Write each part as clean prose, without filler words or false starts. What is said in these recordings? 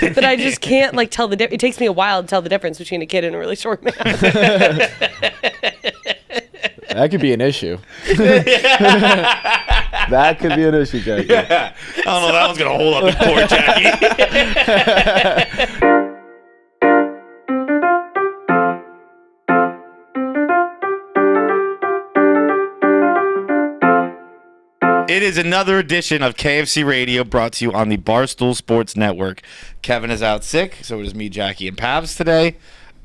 that I just can't like tell the difference. It takes me a while to tell the difference between a kid and a really short man. That could be an issue. That could be an issue, Jackie. Yeah. I don't know if that one's going to hold up in court, Jackie. It is another edition of KFC Radio brought to you on the Barstool Sports Network. Kevin is out sick, so it is me, Jackie, and Pabs today.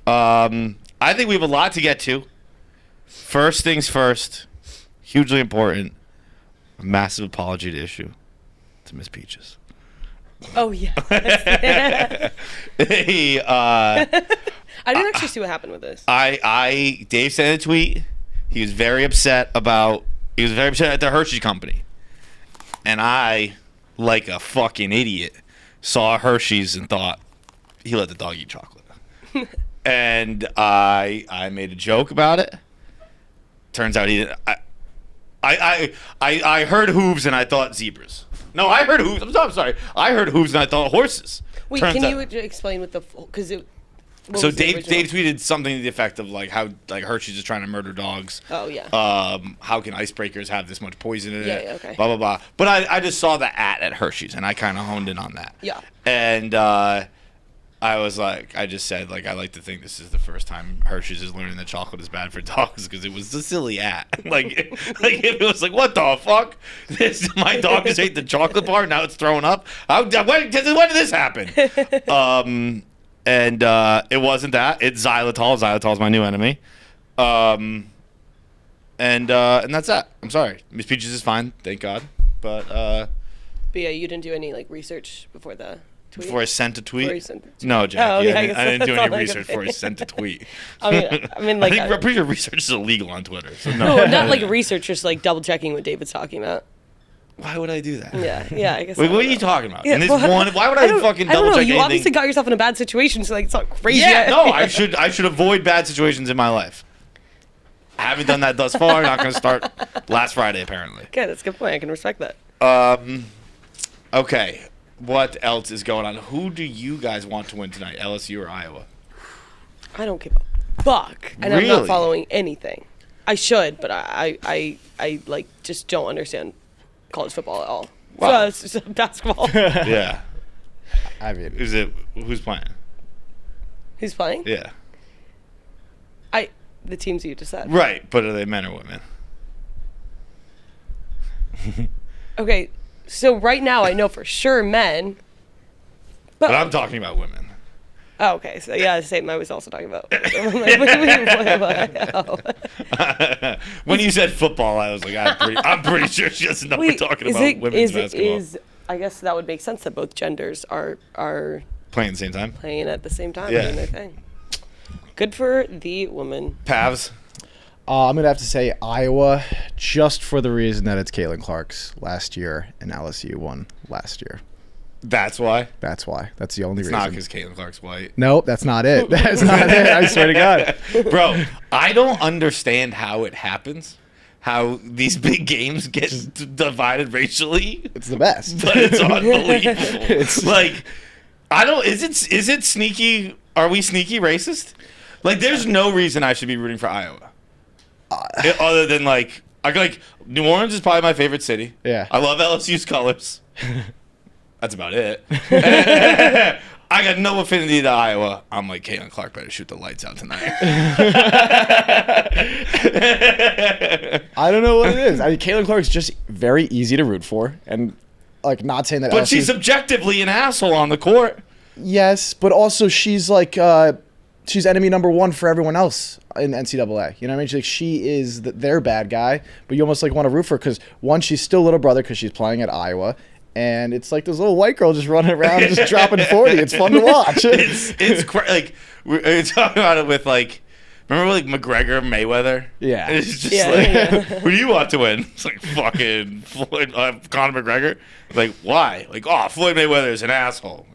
I think we have a lot to get to. First things first, hugely important, a massive apology to issue to Miss Peaches. Oh, yeah. Hey, I didn't actually see what happened with this. Dave sent a tweet. He was very upset at the Hershey Company. And I, like a fucking idiot, saw Hershey's and thought, he let the dog eat chocolate. And I made a joke about it. Turns out he didn't. I heard hooves and I thought zebras. No, I heard hooves. I'm sorry. I heard hooves and I thought horses. Wait, can you explain what because it... So Dave tweeted something to the effect of like how like Hershey's is trying to murder dogs. Oh yeah. How can icebreakers have this much poison in it? Yeah, okay. Blah blah blah. But I just saw the at Hershey's and I kind of honed in on that. Yeah. And I was like, I just said like I like to think this is the first time Hershey's is learning that chocolate is bad for dogs because it was a silly at. like it was like what the fuck? My dog just ate the chocolate bar now it's throwing up. When did this happen? And it wasn't that. It's xylitol. Xylitol is my new enemy. And that's that. I'm sorry. Miss Peaches is fine, thank God. But yeah, you didn't do any like research before the tweet? Before I sent a tweet? Tweet? No, Jackie. Oh, I yeah, didn't do that's any all research before I sent a tweet. I mean, like... I'm pretty sure research is illegal on Twitter. So no. No, not like research, just like double-checking what David's talking about. Why would I do that? Yeah, I guess. Wait, what are you talking about? Yeah, In this one, why would I fucking double check anything? You obviously got yourself in a bad situation, so like it's not crazy. Yeah, no, I should avoid bad situations in my life. I haven't done that thus far. Not going to start last Friday, apparently. Okay, that's a good point. I can respect that. Okay, what else is going on? Who do you guys want to win tonight, LSU or Iowa? I don't give a fuck, and really? I'm not following anything. I should, but I like just don't understand college football at all. Wow. So it's just basketball. Yeah. I mean, Who's playing? Who's playing? Yeah. The teams you just said. Right, but are they men or women? Okay, so right now I know for sure men. But I'm talking about women. Oh, okay. So yeah, same. I was also talking about. When you said football, I was like, I'm pretty sure she doesn't know we're talking about women's basketball. I guess that would make sense that both genders are playing at the same time. Playing at the same time, Yeah. doing their thing. Good for the woman. Pavs. I'm going to have to say Iowa just for the reason that it's Caitlin Clark's last year and LSU won last year. That's why? That's why. That's the only It's reason. not because Caitlin Clark's white. No, that's not it. That's not it. I swear to God. Bro, I don't understand how it happens. How these big games get divided racially. It's the best. But it's unbelievable. It's like, is it sneaky? Are we sneaky racist? Like, there's no reason I should be rooting for Iowa. Other than, like New Orleans is probably my favorite city. Yeah. I love LSU's colors. That's about it. I got no affinity to Iowa. I'm like, Caitlin Clark better shoot the lights out tonight. I don't know what it is. I mean, Caitlin Clark's just very easy to root for. And, like, not saying that But she's objectively an asshole on the court. Yes, but also she's like she's enemy number one for everyone else in NCAA. You know what I mean? She is their bad guy, but you almost like want to root for her because one, she's still little brother because she's playing at Iowa, and it's like this little white girl just running around just dropping 40. It's fun to watch. Like we're talking about it with like. Remember like McGregor, Mayweather? Yeah. It's just who do you want to win? It's like fucking Floyd, Conor McGregor. Like, why? Like, Floyd Mayweather is an asshole.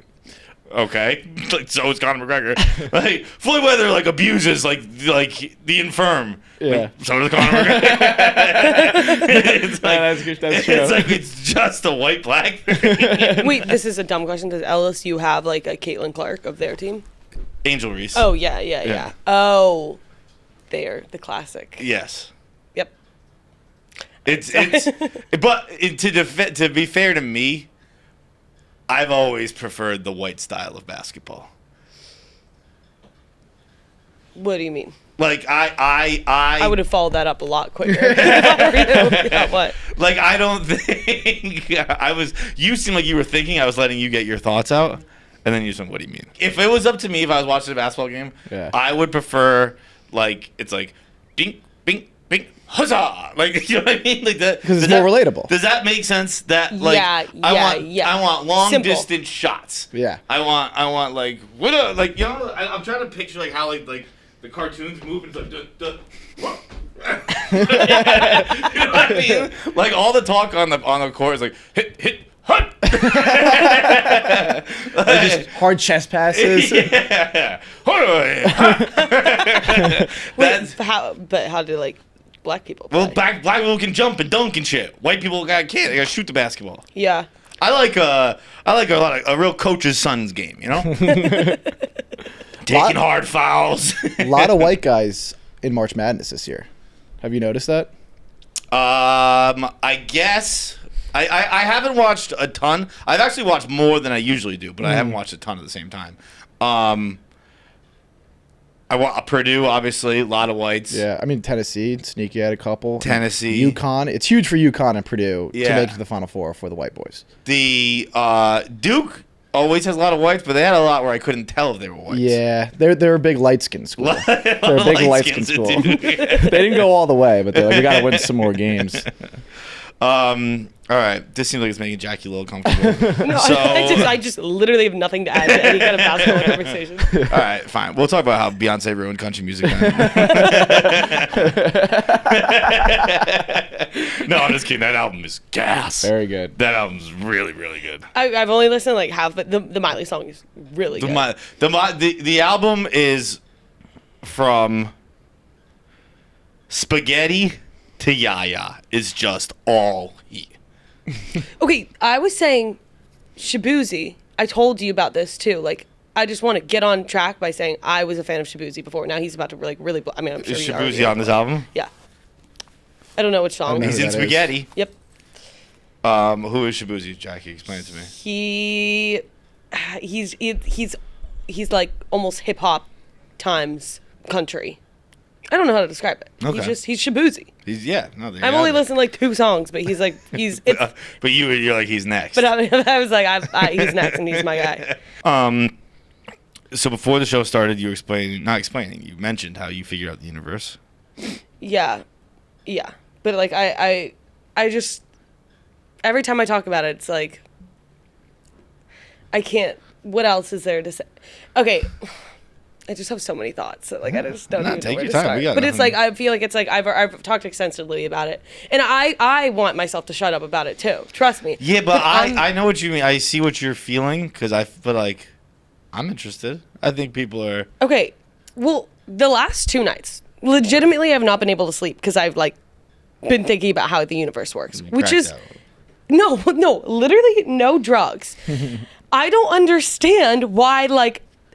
Okay, like so is Conor McGregor. Like Floyd Mayweather like abuses like the infirm. Yeah. Like, so does Conor McGregor. It's like, that's true. It's like it's just a white black thing. Wait, this is a dumb question. Does LSU have like a Caitlin Clark of their team? Angel Reese. Oh yeah. Oh, they're the classic. Yes. Yep. To be fair to me, I've always preferred the white style of basketball. What do you mean? Like I would have followed that up a lot quicker. Yeah, what? Like I don't think you seem like you were thinking. I was letting you get your thoughts out, and then you said, "What do you mean?" If it was up to me, if I was watching a basketball game, I would prefer like it's like ding, bing, bing, huzzah! Like you know what I mean? Like that because it's more relatable. Does that make sense? That like I want long Simple. distance shots. Yeah. I want like what a like you know I'm trying to picture like how like the cartoons move and it's like whoa. You know what I mean? Like all the talk on the court is like hit hut. Just hard chest passes. Yeah. How do like black people play? Well, black people can jump and dunk and shit. White people can't. They gotta shoot the basketball. Yeah. I like a real coach's son's game. You know, taking hard fouls. A lot of white guys in March Madness this year. Have you noticed that? I guess I haven't watched a ton. I've actually watched more than I usually do, but I haven't watched a ton at the same time. I want Purdue, obviously, a lot of whites. Yeah, I mean Tennessee, sneaky had a couple. Tennessee, UConn. It's huge for UConn and Purdue to make it to the Final Four for the white boys. The Duke always has a lot of whites, but they had a lot where I couldn't tell if they were whites. Yeah, they're a big light skin school. They're a big light skin school. They didn't go all the way, but they're like, we got to win some more games. All right, this seems like it's making Jackie a little comfortable. No, so, I just literally have nothing to add to any kind of basketball conversation. All right, fine. We'll talk about how Beyonce ruined country music. No, I'm just kidding. That album is gas. Very good. That album's really, really good. I've only listened like half, but the Miley song is really good. The album is from Spaghetti to Yaya is just all heat. Okay, I was saying Shabuzi. I told you about this too. Like, I just want to get on track by saying I was a fan of Shabuzi before. Now he's about to like really. I mean, I'm sure Is he already Shabuzi on this album? Yeah. I don't know which song. He's in Spaghetti. Yep. Who is Shabuzi? Jackie, explain it to me. He's like almost hip hop times country. I don't know how to describe it. Okay. He's Shabuzi. I've only listened to like 2 songs, but he's like but you're like he's next. But I was like he's next and he's my guy. So before the show started, you were you mentioned how you figured out the universe. Yeah. But like I just every time I talk about it, it's like I can't. What else is there to say? Okay. I just have so many thoughts that like I just don't even know where to start. But it's like I feel like it's like I've talked extensively about it, and I want myself to shut up about it too. Trust me. Yeah, but I know what you mean. I see what you're feeling because I'm interested. I think people are okay. Well, the last 2 nights, legitimately, I've not been able to sleep because I've like been thinking about how the universe works, which is no, literally no drugs. I don't understand why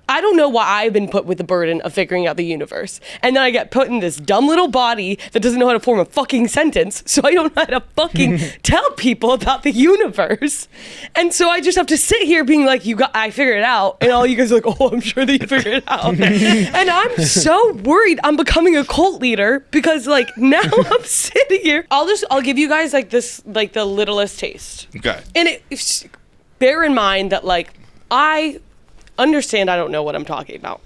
I don't know why I've been put with the burden of figuring out the universe. And then I get put in this dumb little body that doesn't know how to form a fucking sentence. So I don't know how to fucking tell people about the universe. And so I just have to sit here being like, I figured it out. And all you guys are like, oh, I'm sure that you figured it out. And I'm so worried I'm becoming a cult leader because like now I'm sitting here. I'll give you guys like this, like the littlest taste. Okay. And bear in mind that like I understand I don't know what I'm talking about.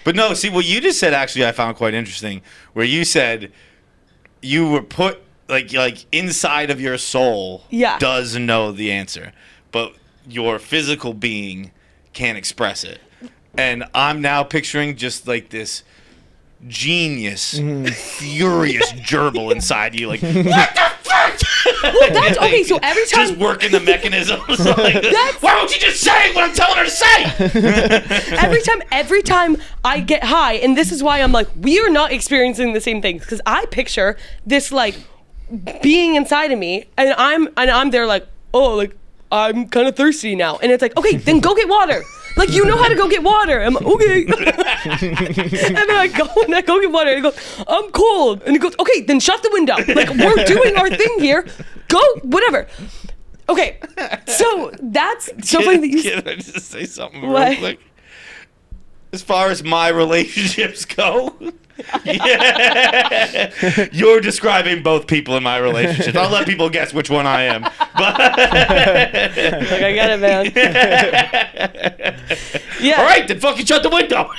But no, see what you just said actually I found quite interesting, where you said you were put like inside of your soul does know the answer, but your physical being can't express it. And I'm now picturing just like this genius, furious gerbil inside you, like, what the fuck? Well, that's okay. So every time, just working the mechanisms. Like, why won't you just say what I'm telling her to say? every time I get high, and this is why I'm like, we are not experiencing the same things, because I picture this like being inside of me, and I'm there like, oh, like I'm kind of thirsty now, and it's like, okay, then go get water. Like, you know how to go get water. I'm like, okay. And then I go get water. And he goes, I'm cold. And he goes, okay, then shut the window. Like, we're doing our thing here. Go, whatever. Okay, so that's so funny that you... Can I just say something real quick? As far as my relationships go... Yeah. You're describing both people in my relationship. I'll let people guess which one I am. But like, I get it, man. Yeah. All right, then fucking shut the window.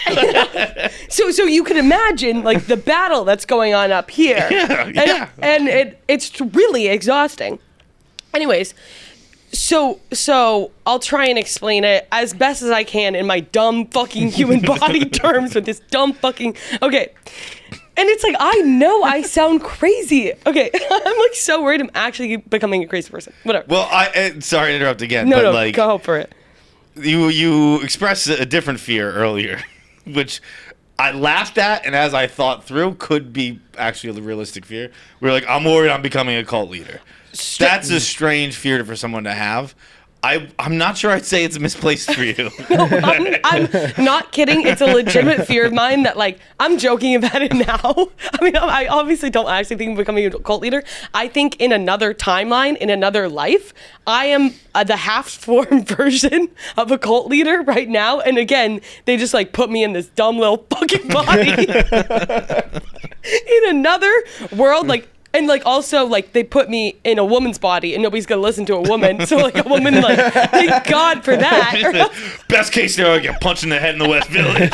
So you can imagine like the battle that's going on up here. Yeah. And it's really exhausting. Anyways, so I'll try and explain it as best as I can in my dumb fucking human body terms with this dumb fucking... Okay. And it's like, I know I sound crazy. Okay. I'm like so worried I'm actually becoming a crazy person. Whatever. Well, sorry to interrupt again. No, but like, go for it. You expressed a different fear earlier, which I laughed at, and as I thought through, could be actually a realistic fear. We're like, I'm worried I'm becoming a cult leader. That's a strange fear for someone to have. I'm not sure I'd say it's misplaced for you. No, I'm not kidding. It's a legitimate fear of mine that, like, I'm joking about it now. I mean, I obviously don't actually think I'm becoming a cult leader. I think in another timeline, in another life, I am the half-formed version of a cult leader right now. And again, they just, like, put me in this dumb little fucking body. In another world, like... And, like, also, like, they put me in a woman's body, and nobody's going to listen to a woman. So, like, a woman, like, thank God for that. Best case scenario, I get punched in the head in the West Village.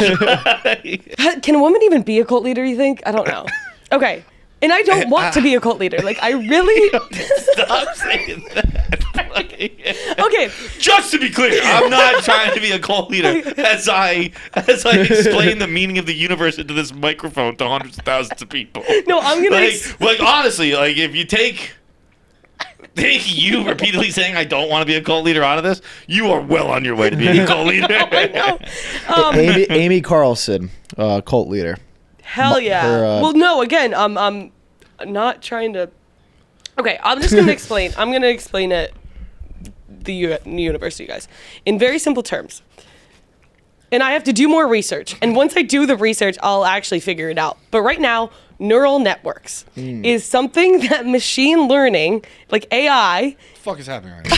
Can a woman even be a cult leader, you think? I don't know. Okay. And I don't want to be a cult leader. Like, I really... Stop saying that. Okay. Just to be clear, I'm not trying to be a cult leader as I explain the meaning of the universe into this microphone to hundreds of thousands of people. No, I'm going to... Like, honestly, like, if you take you repeatedly saying I don't want to be a cult leader out of this, you are well on your way to being a cult leader. I know. Amy Carlson, cult leader. Hell yeah. Well, no, again, I'm not trying to... Okay, I'm just going to explain. I'm going to explain it, the universe to you guys, in very simple terms. And I have to do more research. And once I do the research, I'll actually figure it out. But right now, neural networks is something that machine learning, like AI... What the fuck is happening right now?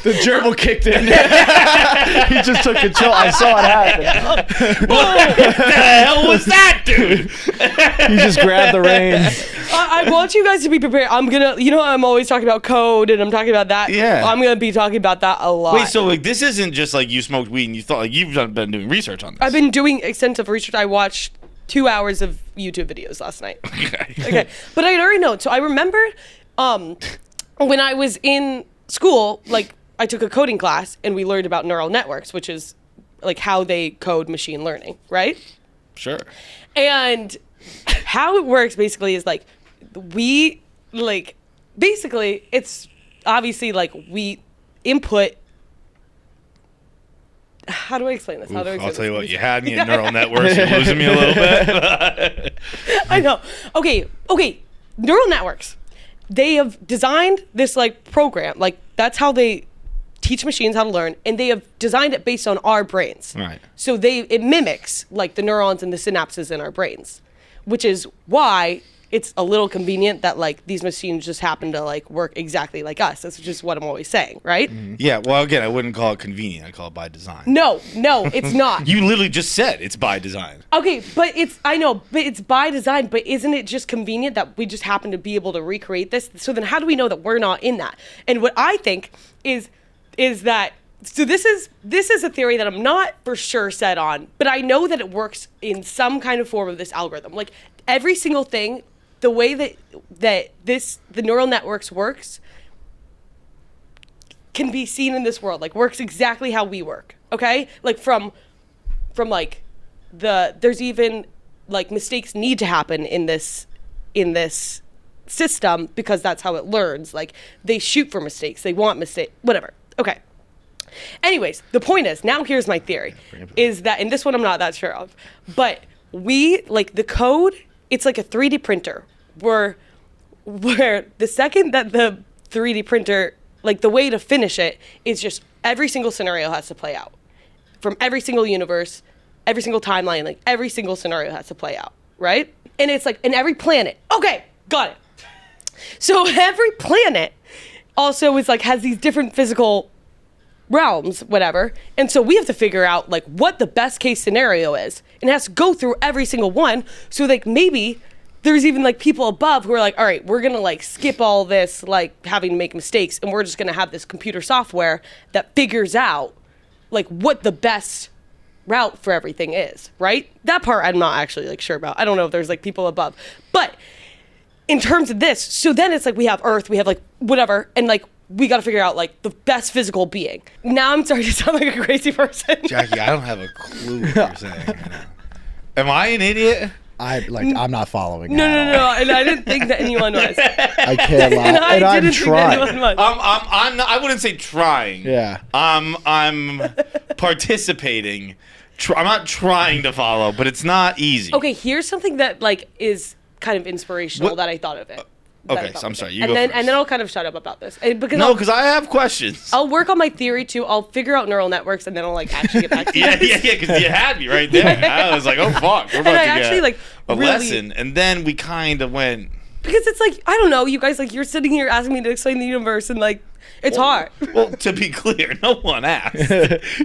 The gerbil kicked in. He just took control. I saw it happen. What the hell was that, dude? He just grabbed the reins. I want you guys to be prepared. I'm gonna, you know, I'm always talking about code and I'm talking about that. Yeah. I'm gonna be talking about that a lot. Wait, so like this isn't just like you smoked weed and you thought, like you've been doing research on this. I've been doing extensive research. I watched 2 hours of YouTube videos last night. Okay. But I already know. So I remember when I was in school, like I took a coding class and we learned about neural networks, which is like how they code machine learning, right? Sure. And how it works basically is like basically it's obviously like we input. How do I explain this? I'll tell you what, you had me in neural networks. You're losing me a little bit. I know. Okay. Neural networks. They have designed this like program, like that's how they teach machines how to learn, and they have designed it based on our brains. Right. So it mimics like the neurons and the synapses in our brains, which is why it's a little convenient that like these machines just happen to like work exactly like us. That's just what I'm always saying, right? Mm-hmm. Yeah, well again, I wouldn't call it convenient, I call it by design. No, it's not. You literally just said it's by design. Okay, but it's by design, but isn't it just convenient that we just happen to be able to recreate this? So then how do we know that we're not in that? And what I think is that, so this is a theory that I'm not for sure set on, but I know that it works in some kind of form of this algorithm. Like every single thing, the way that the neural networks works can be seen in this world, like works exactly how we work. Okay? Like from like there's even like mistakes need to happen in this system because that's how it learns. Like, they shoot for mistakes. They want mistakes. Whatever. Okay. Anyways, the point is, now here's my theory, is that, and this one I'm not that sure of, but the code, it's like a 3D printer where the second that the 3D printer, like the way to finish it is just every single scenario has to play out. From every single universe, every single timeline, like every single scenario has to play out, right? And it's like, in every planet. Okay, got it. So every planet also is like, has these different physical realms, whatever. And so we have to figure out like what the best case scenario is. And it has to go through every single one. So like maybe there's even like people above who are like, all right, we're going to like skip all this, like having to make mistakes. And we're just going to have this computer software that figures out like what the best route for everything is, right? That part I'm not actually like sure about. I don't know if there's like people above. But in terms of this, so then it's like we have Earth, we have like whatever, and like we got to figure out like the best physical being. Now I'm starting to sound like a crazy person. Jackie, I don't have a clue what you're saying. Am I an idiot? I'm not following. No, and I didn't think that anyone was. I can't lie, and I'm trying. I wouldn't say trying. Yeah. I'm participating. I'm not trying to follow, but it's not easy. Okay, here's something that like is kind of inspirational that I thought of it. Okay, so I'm sorry. You and go then, first. And then I'll kind of shut up about this. Because I have questions. I'll work on my theory too. I'll figure out neural networks, and then I'll like actually get back to yeah, because you had me right there. I was like, oh fuck, we're about to get a lesson, and then we kind of went because it's like I don't know, you guys like you're sitting here asking me to explain the universe, and like it's hard. Well, to be clear, no one asked.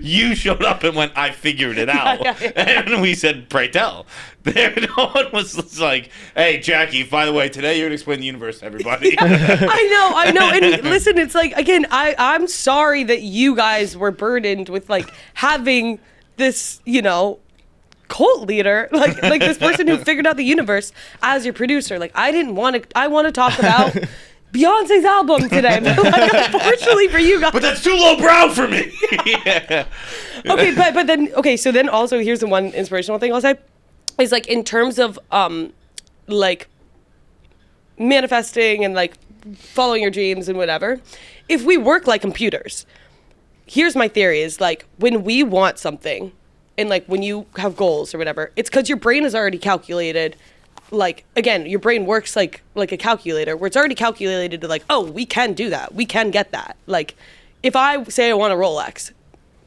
You showed up and went, I figured it out. Yeah. And we said, pray tell. No one was like, hey, Jackie, by the way, today you're going to explain the universe to everybody. I know. And listen, it's like, again, I'm sorry that you guys were burdened with like having this, cult leader, like this person who figured out the universe as your producer. Like, I want to talk about Beyonce's album today. Like, unfortunately for you guys. But that's too lowbrow for me. Yeah. Okay, but then, so then also here's the one inspirational thing I'll say. Is like in terms of like manifesting and like following your dreams and whatever, if we work like computers, here's my theory is like when we want something and like when you have goals or whatever, it's because your brain is already calculated. Like, again, your brain works like a calculator where it's already calculated to like, oh, we can do that. We can get that. Like, if I say I want a Rolex,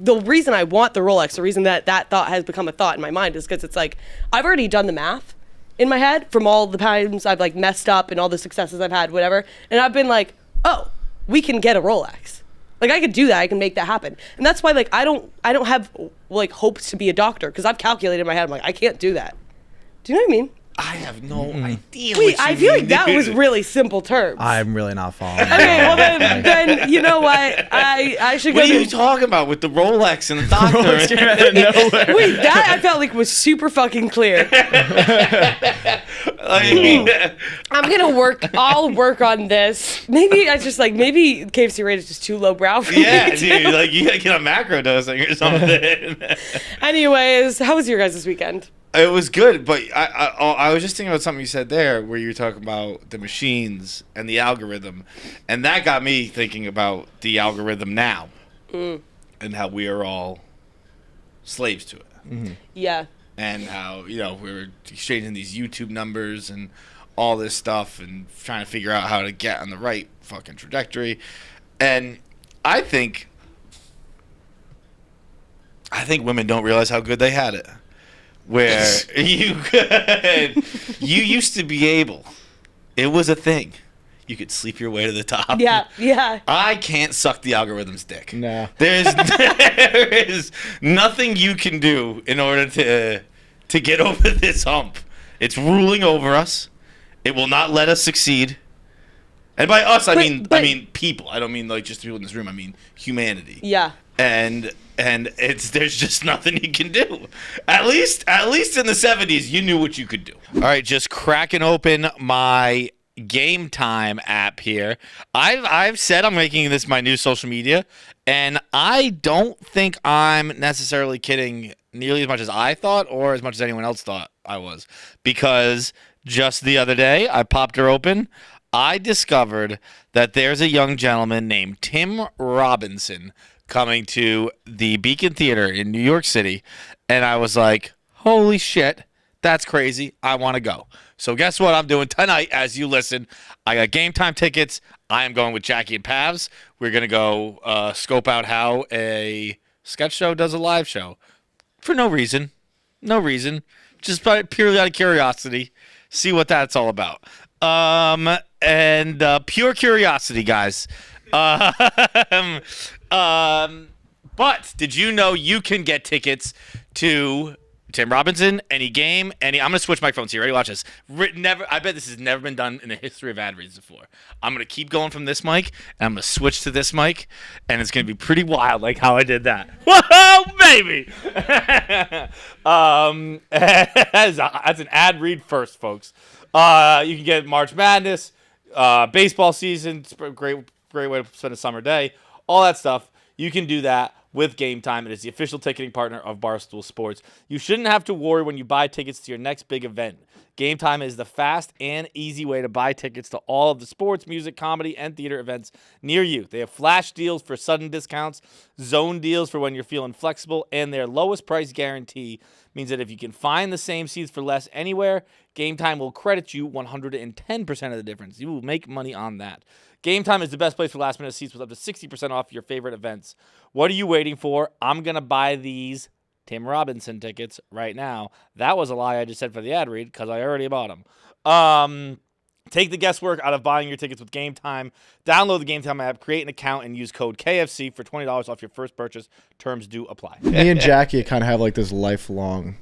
the reason I want the Rolex, the reason that thought has become a thought in my mind is because it's like, I've already done the math in my head from all the times I've like messed up and all the successes I've had, whatever. And I've been like, oh, we can get a Rolex. Like, I could do that. I can make that happen. And that's why like, I don't have like hopes to be a doctor because I've calculated in my head. I'm like, I can't do that. Do you know what I mean? I have no idea. Wait, I feel like that was really simple terms. I'm really not following. Okay, well then you know what? I should go. What are you talking about with the Rolex and the doctor? Wait, that I felt like was super fucking clear. I'm gonna work. I'll work on this. Maybe maybe KFC Radio is just too lowbrow for me. Yeah, dude. Like you gotta get on macro dosing or something. Anyways, how was your guys this weekend? It was good, but I was just thinking about something you said there where you were talking about the machines and the algorithm, and that got me thinking about the algorithm now and how we are all slaves to it. Mm-hmm. Yeah. And how, we were exchanging these YouTube numbers and all this stuff and trying to figure out how to get on the right fucking trajectory. And I think women don't realize how good they had it. Where you used to be able, it was a thing. You could sleep your way to the top. Yeah. I can't suck the algorithm's dick. No. There is nothing you can do in order to get over this hump. It's ruling over us. It will not let us succeed. And by us, I mean people. I don't mean like just people in this room. I mean humanity. Yeah. And there's just nothing you can do. At least in the 70s, you knew what you could do. All right, just cracking open my Gametime app here. I've said I'm making this my new social media, and I don't think I'm necessarily kidding nearly as much as I thought or as much as anyone else thought I was. Because just the other day, I popped her open. I discovered that there's a young gentleman named Tim Robinson coming to the Beacon Theater in New York City, and I was like, holy shit, that's crazy. I want to go. So guess what I'm doing tonight as you listen? I got Game Time tickets. I am going with Jackie and Pavs. We're going to go scope out how a sketch show does a live show. For no reason. No reason. Just purely out of curiosity. See what that's all about. And pure curiosity, guys. But did you know you can get tickets to Tim Robinson, any game, I'm going to switch microphones here. Ready? Watch this. I bet this has never been done in the history of ad reads before. I'm going to keep going from this mic, and I'm going to switch to this mic, and it's going to be pretty wild, like how I did that. Whoa, baby! That's an ad read first, folks. You can get March Madness, baseball season. It's a great way to spend a summer day. All that stuff. You can do that with Game Time. It is the official ticketing partner of Barstool Sports. You shouldn't have to worry when you buy tickets to your next big event. Game Time is the fast and easy way to buy tickets to all of the sports, music, comedy, and theater events near you. They have flash deals for sudden discounts, zone deals for when you're feeling flexible, and their lowest price guarantee means that if you can find the same seats for less anywhere, Game Time will credit you 110% of the difference. You will make money on that. Game Time is the best place for last-minute seats with up to 60% off your favorite events. What are you waiting for? I'm going to buy these Tim Robinson tickets right now. That was a lie I just said for the ad read because I already bought them. Take the guesswork out of buying your tickets with Game Time. Download the Game Time app, create an account, and use code KFC for $20 off your first purchase. Terms do apply. Me and Jackie kind of have like this lifelong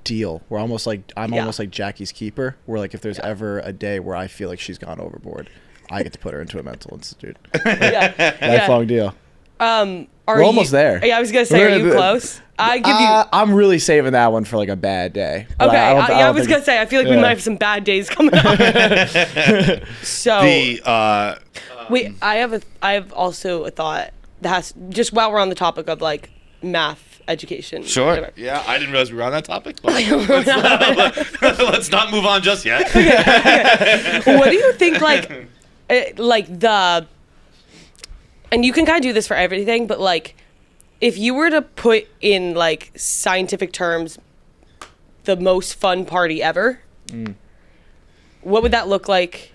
deal. We're almost like almost like Jackie's keeper. Where like if there's ever a day where I feel like she's gone overboard, I get to put her into a mental institute. Lifelong deal. We're almost there. Yeah, I was gonna say, are you close? I give you. I'm really saving that one for like a bad day. Okay, I was gonna say, I feel like we might have some bad days coming up. So wait, I have also a thought that has, just while we're on the topic of like math education. Sure. Whatever. Yeah, I didn't realize we were on that topic. But let's not move on just yet. Okay. What do you think, and you can kind of do this for everything, but like, if you were to put in like scientific terms, the most fun party ever, what would that look like?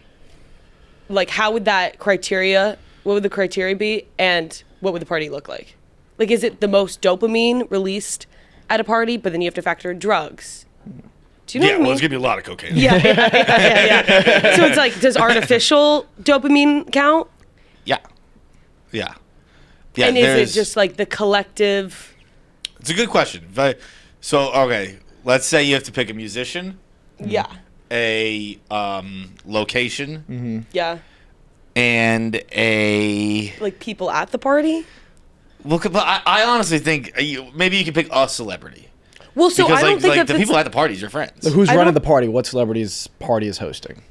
Like, how would that criteria, what would the criteria be? And what would the party look like? Like, is it the most dopamine released at a party, but then you have to factor in drugs? Do you know what I mean? Well, it's going to be a lot of cocaine. Yeah. So it's like, does artificial dopamine count? Yeah. And is it just like the collective? It's a good question. So, okay, let's say you have to pick a musician. Yeah. A location. Yeah. And a... Like people at the party? Well, but I honestly think maybe you can pick a celebrity. Well, so because, I don't think like that the people at the party is your friends. So who's running the party? What celebrity's party is hosting?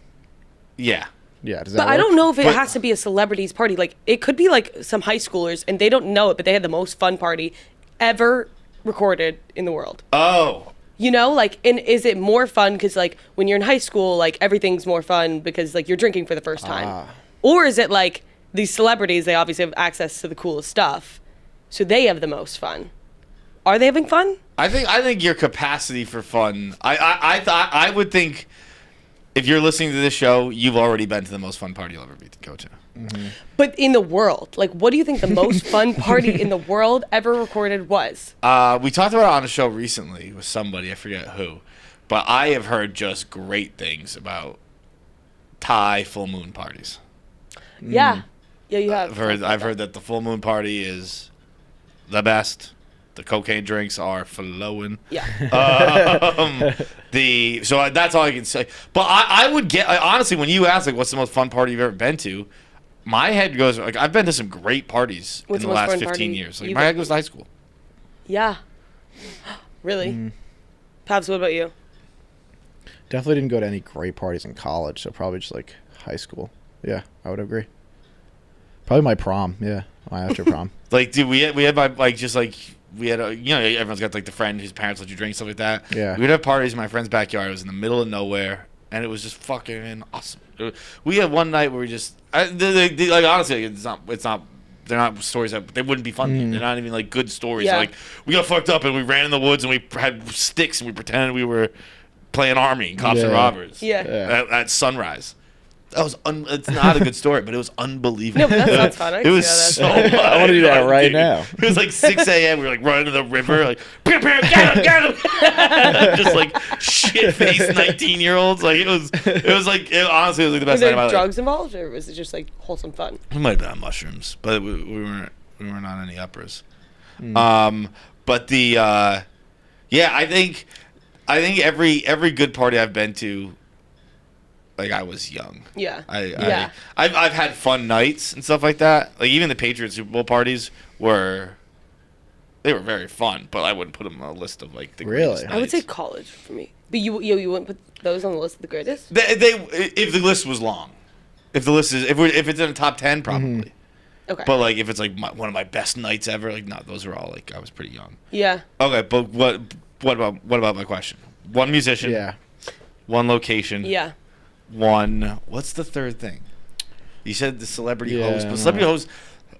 Yeah. Yeah, does that But work? I don't know if it has to be a celebrity's party. Like, it could be like some high schoolers, and they don't know it, but they had the most fun party ever recorded in the world. Oh. You know, like, and is it more fun because, like, when you're in high school, like, everything's more fun because, like, you're drinking for the first time? Or is it, like, these celebrities, they obviously have access to the coolest stuff, so they have the most fun? Are they having fun? I think your capacity for fun, I would think... If you're listening to this show, you've already been to the most fun party you'll ever go to. Mm-hmm. But in the world, like, what do you think the most fun party in the world ever recorded was? We talked about it on a show recently with somebody, I forget who, but I have heard just great things about Thai full moon parties. Yeah, you have. I've heard that the full moon party is the best. The cocaine drinks are flowing. Yeah. So that's all I can say. But I would get, honestly, when you ask, like, what's the most fun party you've ever been to, my head goes, like, I've been to some great parties in the last 15 years. Like, my head goes to high school. Yeah. Really? Pabs, what about you? Definitely didn't go to any great parties in college, so probably just like high school. Yeah, I would agree. Probably my prom. Yeah, my after prom. Like, dude, we had my, like, just like, we had everyone's got like the friend whose parents let you drink, stuff like that. Yeah. We'd have parties in my friend's backyard. It was in the middle of nowhere. and it was just fucking awesome. We had one night where we just, like honestly, it's not. They're not stories that they wouldn't be fun. They're not even like good stories. Yeah. Like we got fucked up and we ran in the woods and we had sticks and we pretended we were playing army and cops and robbers. Yeah. At sunrise. That was it's not a good story, but it was unbelievable. No, but that sounds fun. It was so much. I want to do that right now. It was like 6 a.m. We were like running to the river, like get him. Just like shit-faced 19-year-olds. Like it was like honestly it was like the best Was night there of my life. drugs involved, or was it just like wholesome fun? We might have been on mushrooms, but we weren't on any uppers. But the yeah, I think every good party I've been to, like I was young. Yeah. I've had fun nights and stuff like that. Like even the Patriots Super Bowl parties were very fun, but I wouldn't put them on a list of like the greatest nights. I would say college for me. But you wouldn't put those on the list of the greatest? They if the list was long. If the list is if it's in the top 10 probably. Okay. But like if it's like one of my best nights ever, like no, those are all like I was pretty young. Yeah. Okay, but what about my question? One musician. Yeah. One location. Yeah. One. What's the third thing? You said the celebrity host, I but know. celebrity host,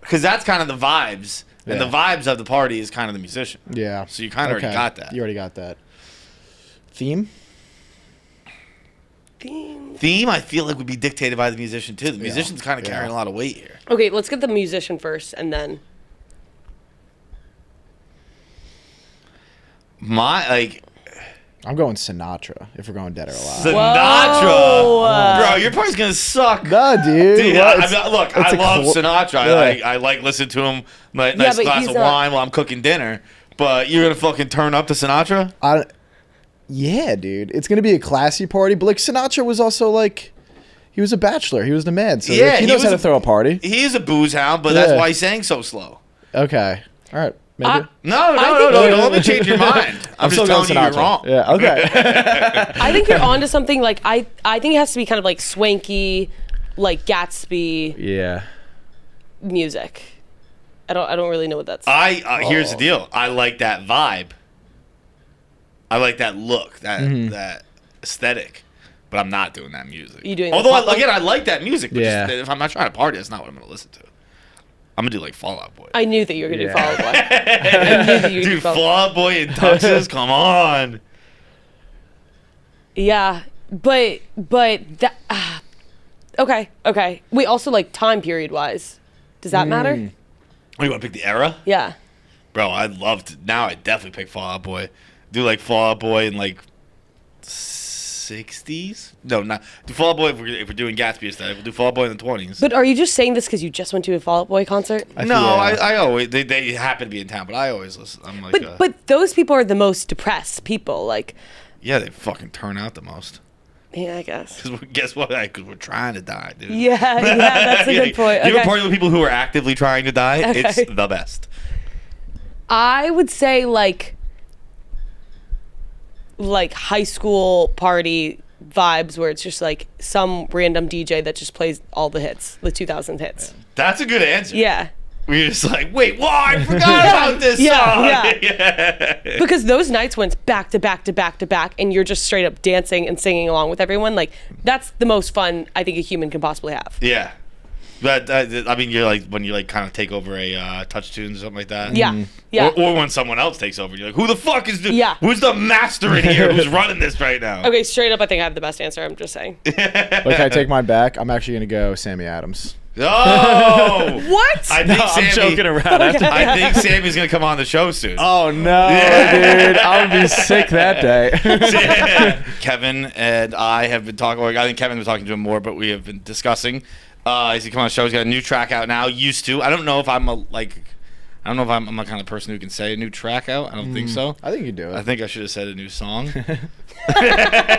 because that's kind of the vibes, and the Yeah. vibes of the party is kind of the musician. Yeah. So you kind of already got that. You already got that. Theme? Theme, I feel like would be dictated by the musician too. The musician's kind of carrying a lot of weight here. Okay, let's get the musician first, and then. I'm going Sinatra if we're going Dead or Alive. Sinatra, Whoa. bro, your party's gonna suck. Nah, dude. Dude, look, I love Sinatra. Yeah. I like listening to him. Nice but glass he's of not- wine while I'm cooking dinner. But you're gonna fucking turn up to Sinatra? Yeah, dude. It's going to be a classy party. But, like, Sinatra was also, like, he was a bachelor. He was the man. So Yeah, like, he knows how to throw a party. He's a booze hound, but that's why he sang so slow. Okay. All right. Maybe. No, think- don't let me change your mind. I'm just telling you you're wrong. Yeah, okay. I think you're onto something. Like I think it has to be kind of like swanky, like Gatsby Yeah. music. I don't really know what that's. Here's the deal. I like that vibe. I like that look, that aesthetic, but I'm not doing that music. You doing? Although the pop- I like that music. But Yeah. just, if I'm not trying to party, that's not what I'm gonna listen to. I'm gonna do like Fall Out Boy. I knew that you were gonna do Yeah. Fall Out Boy. I knew that you were gonna do Dude, Fall Out Boy. Fall Out Boy in tuxes, come on. Yeah, but that. Okay. Wait, also like time period wise, does that matter? Oh, you want to pick the era? Yeah. Bro, I'd love to. Now I'd definitely pick Fall Out Boy. Do like Fall Out Boy in like 60s? No, not. Do Fall Out Boy if we're doing Gatsby aesthetic. We'll do Fall Out Boy in the 20s. But are you just saying this because you just went to a Fall Out Boy concert? I always. They happen to be in town, but I always listen. I'm like. But those people are the most depressed people. Like, Yeah, they fucking turn out the most. yeah, I guess. Because guess what? Because we're trying to die, dude. Yeah, that's a good point. You ever Okay. party with people who are actively trying to die? Okay. It's the best. I would say like high school party vibes where it's just like some random DJ that just plays all the hits, the 2000 hits. That's a good answer. Yeah. We're just like, wait, whoa, I forgot about this song. Yeah. Because those nights went back to back to back to back, and you're just straight up dancing and singing along with everyone. Like, that's the most fun I think a human can possibly have. Yeah. But I mean, you're like when you like kind of take over a touch tunes or something like that. Yeah. Yeah. Or when someone else takes over, you're like, who the fuck is doing? Yeah. Who's the master in here? Who's running this right now? Okay, straight up, I think I have the best answer. I'm just saying. Look, I take mine back. I'm actually going to go Sammy Adams. Oh. What? I think I'm joking around. I think Sammy's gonna come on the show soon. Oh, no, dude. I would be sick that day. Kevin and I have been talking. I think Kevin's been talking to him more, but we have been discussing. He's come on the show. He's got a new track out now. Used to. I don't know if I'm I'm the kind of person who can say a new track out. I don't think so. I think you do it. I think I should have said a new song. I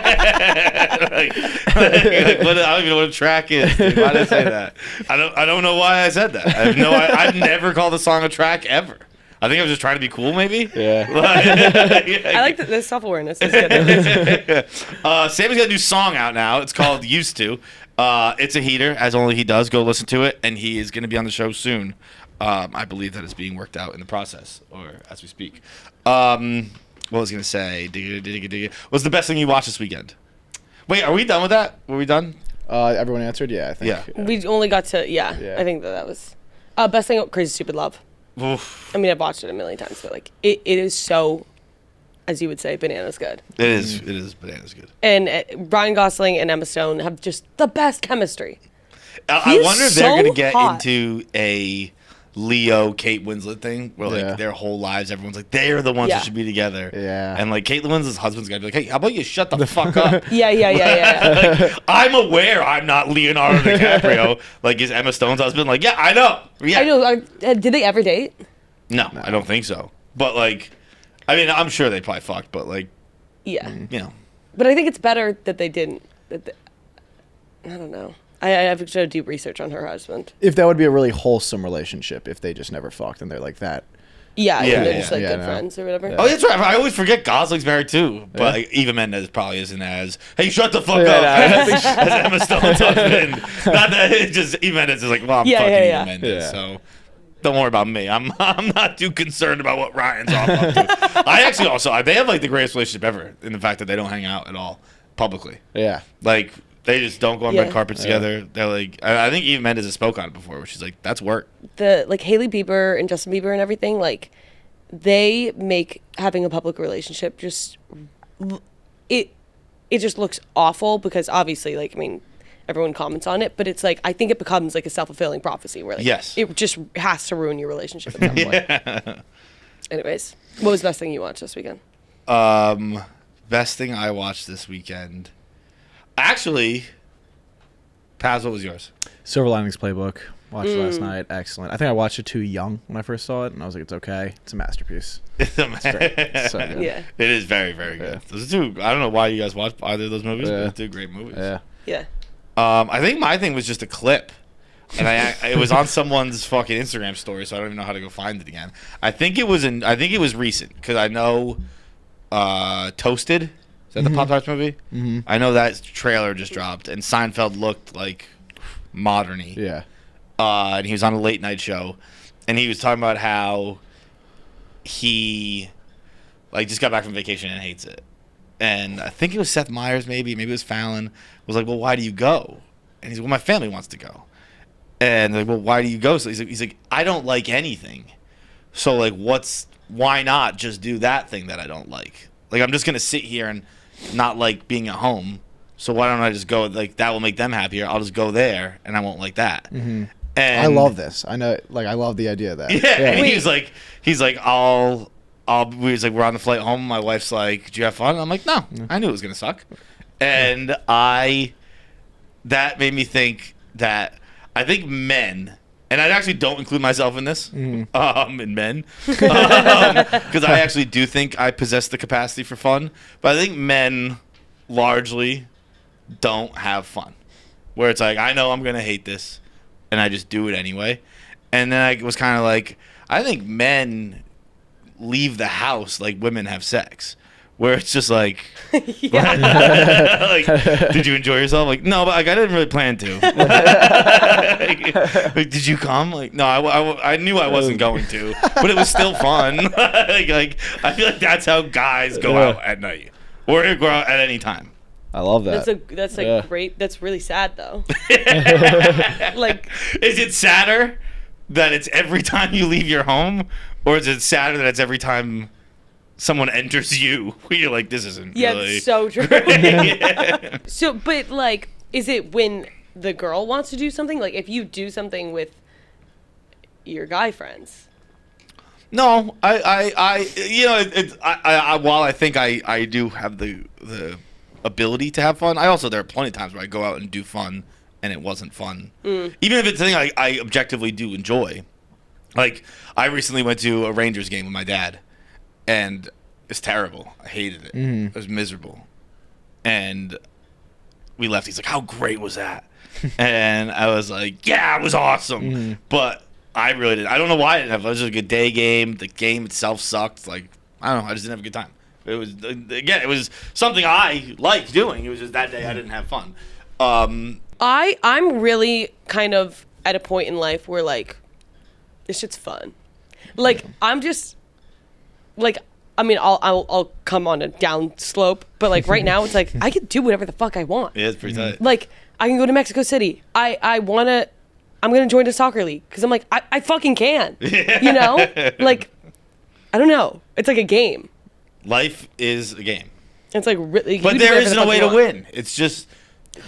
don't even know what a track is. Dude. Why did I say that? I don't know why I said that. I've never called a song a track ever. I think I was just trying to be cool, maybe. Yeah. I like that. This self-awareness is good. Sammy's got a new song out now. It's called Used To. It's a heater, as only he does. Go listen to it, and he is going to be on the show soon. I believe that is being worked out in the process, or as we speak. What was I going to say? What's the best thing you watched this weekend? Wait, are we done with that? Were we done? Everyone answered. Yeah, I think. Yeah. We only got to Yeah. I think that was best thing. Crazy Stupid Love. Oof. I mean, I've watched it a million times, but like it is so, as you would say, bananas good. It is bananas good. And Ryan Gosling and Emma Stone have just the best chemistry. I wonder if they're so going to get hot. into a Leo Kate Winslet thing where like their whole lives everyone's like they're the ones that should be together. Yeah. And like Kate Winslet's husband's got to be like, hey, how about you shut the fuck up? Yeah. Like, I'm aware I'm not Leonardo DiCaprio. Like, is Emma Stone's husband like, yeah, I know. Yeah. I know. Did they ever date? No, I don't think so. But like, I mean, I'm sure they probably fucked, but like, Yeah. you know. But I think it's better that they didn't. I don't know. I have to do deep research on her husband. If that would be a really wholesome relationship, if they just never fucked and they're like that. Yeah, Yeah, and they're yeah, just like yeah, good no. friends or whatever. Oh, that's right. I always forget Gosling's married too. But Yeah. like, Eva Mendes probably isn't as, hey, shut the fuck Yeah, up, no, as Emma Stone's husband. Not that it's just Eva Mendes is like, well, I'm fucking Eva Mendes, Yeah. so don't worry about me. I'm not too concerned about what Ryan's off up to. I actually also, they have like the greatest relationship ever in the fact that they don't hang out at all publicly. Yeah. Like, they just don't go on red carpets Yeah. together. They're like, I think Eva Mendes has spoke on it before, where she's like, that's work. The like Hailey Bieber and Justin Bieber and everything, like they make having a public relationship just it just looks awful because obviously, like, I mean, everyone comments on it, but it's like I think it becomes like a self-fulfilling prophecy where like Yes. it just has to ruin your relationship at some point. Anyways, what was the best thing you watched this weekend? Best thing I watched this weekend. Actually, Paz, what was yours? Silver Linings Playbook. Watched it last night. Excellent. I think I watched it too young when I first saw it, and I was like, it's okay. It's a masterpiece. It's so good. Yeah. It is very, very good. Yeah. Those are two. I don't know why you guys watch either of those movies, but Yeah. they're two great movies. Yeah. Yeah. I think my thing was just a clip, and it was on someone's fucking Instagram story, so I don't even know how to go find it again. I think it was recent because I know Toasted. Is that the Pop-Tarts movie? Mm-hmm. I know that trailer just dropped, and Seinfeld looked like modern-y. Yeah. And he was on a late night show, and he was talking about how he like just got back from vacation and hates it. And I think it was Seth Meyers, maybe it was Fallon, was like, well, why do you go? And he's like, well, my family wants to go. And they're like, well, why do you go? So he's like, I don't like anything. So like, why not just do that thing that I don't like? Like, I'm just gonna sit here and not like being at home. So why don't I just go? Like, that will make them happier. I'll just go there, and I won't like that. Mm-hmm. And I love this. I know. Like, I love the idea of that. Yeah, and he's like, we're on the flight home. My wife's like, "Did you have fun?" And I'm like, "No, I knew it was gonna suck," and that made me think that I think men, and I actually don't include myself in this, in men, because I actually do think I possess the capacity for fun, but I think men largely don't have fun, where it's like, I know I'm gonna hate this, and I just do it anyway. And then I was kind of like, I think men leave the house like women have sex, where it's just like, like, did you enjoy yourself? Like, no, but like, I didn't really plan to. Like, did you come? Like, no, I knew I wasn't going to, but it was still fun. like, I feel like that's how guys go out at night, or go out at any time. I love that. That's like Yeah. great. That's really sad though. Like, is it sadder that it's every time you leave your home, or is it sadder that it's every time someone enters you? Where you're like, this isn't yeah, really. it's so true. Yeah. So, but like, is it when the girl wants to do something? Like, if you do something with your guy friends. No, I you know, while I think I do have the ability to have fun, there are plenty of times where I go out and do fun and it wasn't fun. Even if it's something I objectively do enjoy. Like, I recently went to a Rangers game with my dad, and it's terrible. I hated it. It was miserable. And we left. He's like, how great was that? And I was like, yeah, it was awesome. But I really didn't. I don't know why I didn't have fun. It was just like a day game. The game itself sucked. Like, I don't know. I just didn't have a good time. It was, again, it was something I liked doing. It was just that day I didn't have fun. I'm really kind of at a point in life where, like, this shit's fun. Like, I'm just, like, I mean, I'll come on a down slope, but like right now, it's like I can do whatever the fuck I want. Yeah, it's pretty tight. Like I can go to Mexico City. I'm gonna join a soccer league because I'm like I fucking can. You know, like I don't know. It's like a game. Life is a game. It's like really. But there is no way to win. It's just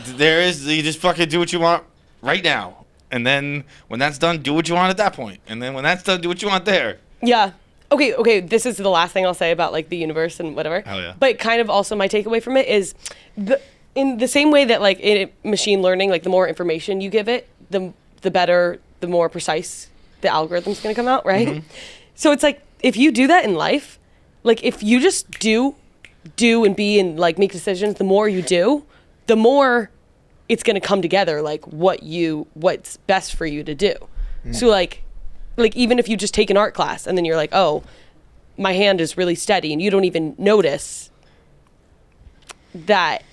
you just fucking do what you want right now, and then when that's done, do what you want at that point, and then when that's done, do what you want there. Yeah. Okay, this is the last thing I'll say about like the universe and whatever. Hell yeah. But kind of also my takeaway from it is in the same way that like in machine learning, like the more information you give it, the better, the more precise the algorithm's going to come out, right? Mm-hmm. So it's like if you do that in life, like if you just do and be and like make decisions, the more you do, the more it's going to come together like what's best for you to do. Mm. So like even if you just take an art class and then you're like, oh, my hand is really steady, and you don't even notice that,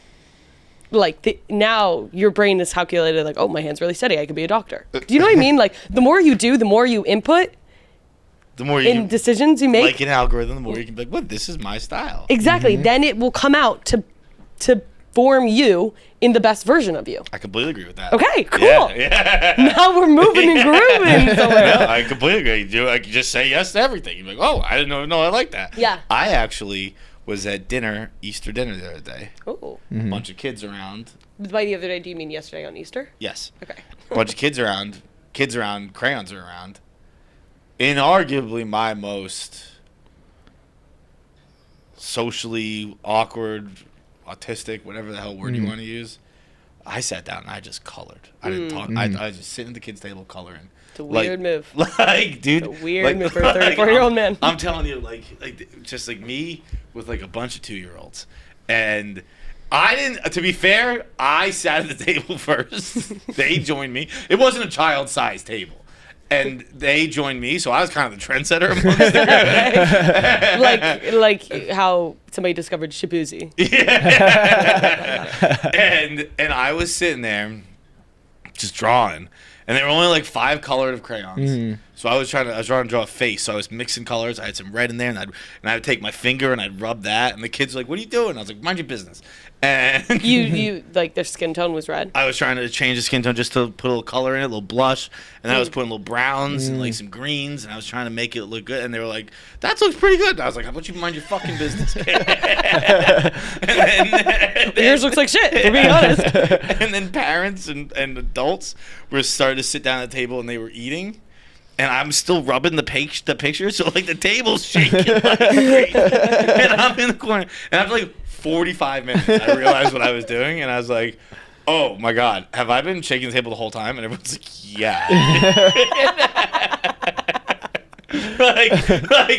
like, now your brain is calculated like, oh, my hand's really steady, I could be a doctor. Do you know what I mean? Like, the more you do, the more you input, the more you decisions you make. Like an algorithm, the more you can be like, well, this is my style. Exactly. Mm-hmm. Then it will come out to form you in the best version of you. I completely agree with that. Okay, cool. Yeah. Now we're moving and grooving somewhere. Yeah, I completely agree. I can just say yes to everything. You're like, oh, I didn't know I like that. Yeah. I actually was at Easter dinner the other day. Oh. Mm-hmm. A bunch of kids around. By the other day, do you mean yesterday on Easter? Yes. Okay. A bunch of kids around, crayons are around. Inarguably my most socially awkward, autistic, whatever the hell word you want to use. I sat down and I just colored. I didn't talk. I was just sitting at the kids' table coloring. It's a weird move. Like, dude. It's a weird move for a 34-year-old man. I'm telling you, just like me with like a bunch of 2-year-olds. And I didn't, to be fair, I sat at the table first. They joined me. It wasn't a child-sized table. And they joined me, so I was kind of the trendsetter amongst them. like how somebody discovered Shibuzi. Yeah. and I was sitting there just drawing, and there were only like 5 colored crayons. Mm-hmm. So I was trying to draw a face. So I was mixing colors. I had some red in there, and I would take my finger and I'd rub that. And the kids were like, "What are you doing?" I was like, "Mind your business." And you like their skin tone was red. I was trying to change the skin tone just to put a little color in it, a little blush, and then I was putting little browns and like some greens, and I was trying to make it look good. And they were like, "That looks pretty good." And I was like, "How about you mind your fucking business?" and yours looks like shit, for being honest. And then parents and adults were starting to sit down at the table, and they were eating. And I'm still rubbing the picture, so like the table's shaking like crazy. And I'm in the corner, and after like 45 minutes, I realized what I was doing, and I was like, "Oh my god, have I been shaking the table the whole time?" And everyone's like, "Yeah." like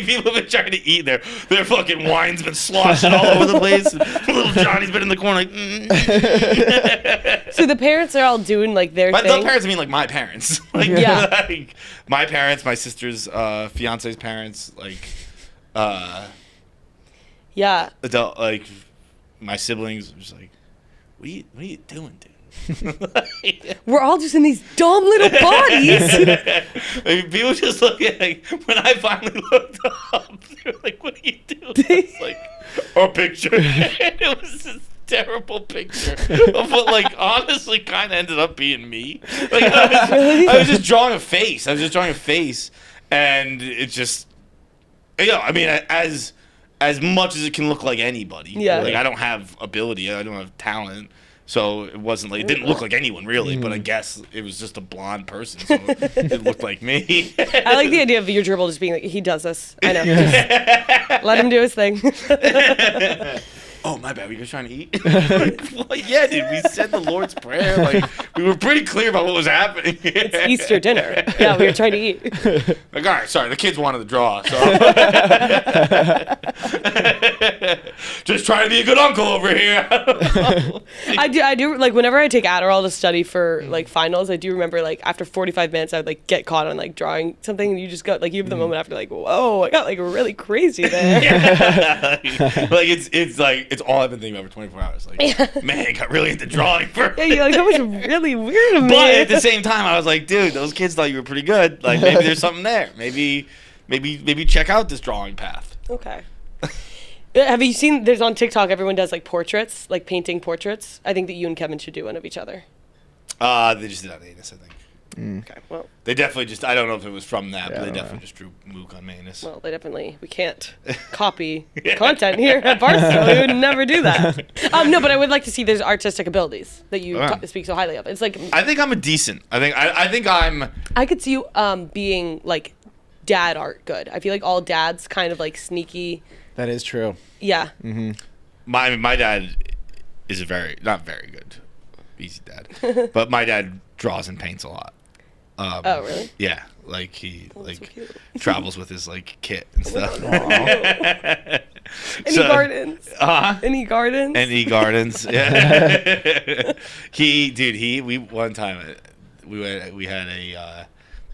people have been trying to eat their fucking wine's been sloshing all over the place. Little Johnny's been in the corner like. So the parents are all doing like their thing. The parents, I mean like my parents. Like, yeah. Like my parents, my sister's fiance's parents, like. Yeah. Adult, like my siblings were just like, what are you doing, dude? We're all just in these dumb little bodies. Like, people just look at, like, when I finally looked up, they were like, "What are you doing?" It's like a picture. It was this terrible picture of what, like, honestly kind of ended up being me. Like, I was just drawing a face. And it just, I mean, as much as it can look like anybody. Yeah. Like, I don't have ability. I don't have talent. So it wasn't like, it didn't look like anyone really, but I guess it was just a blonde person, so it looked like me. I like the idea of your dribble just being like, he does this. I know. Let him do his thing. Oh, my bad. Were you guys trying to eat? Well, yeah, dude. We said the Lord's Prayer. Like, we were pretty clear about what was happening. It's Easter dinner. Yeah, we were trying to eat. Like, all right, sorry. The kids wanted to draw, so. Just trying to be a good uncle over here. I do, like, whenever I take Adderall to study for, like, finals, I do remember, like, after 45 minutes, I would, like, get caught on, like, drawing something, and you just got, like, you have the moment after, like, whoa, I got, like, really crazy there. Yeah. Like, it's like, it's all I've been thinking about for 24 hours. Like, man, I got really into drawing first. Yeah, you're like, that was really weird of me. But at the same time, I was like, dude, those kids thought you were pretty good. Like, maybe there's something there. Maybe check out this drawing path. Okay. Have you seen? There's on TikTok. Everyone does like portraits, like painting portraits. I think that you and Kevin should do one of each other. They just did on Anus, I think. Okay, well. They definitely just, I don't know if it was from that, but they definitely just drew Mook on Manus. Well, we can't copy content here at Barstool. We would never do that. No, but I would like to see there's artistic abilities that you speak so highly of. It's like. I think I'm a decent. I think I'm. I could see you being like dad art good. I feel like all dads kind of like sneaky. That is true. Yeah. Mm-hmm. My dad is not very good. Easy dad. But my dad draws and paints a lot. Oh, really? Yeah, like he so cute. travels with his like kit and stuff. Any gardens? Any gardens? Any gardens? Yeah. We one time we had a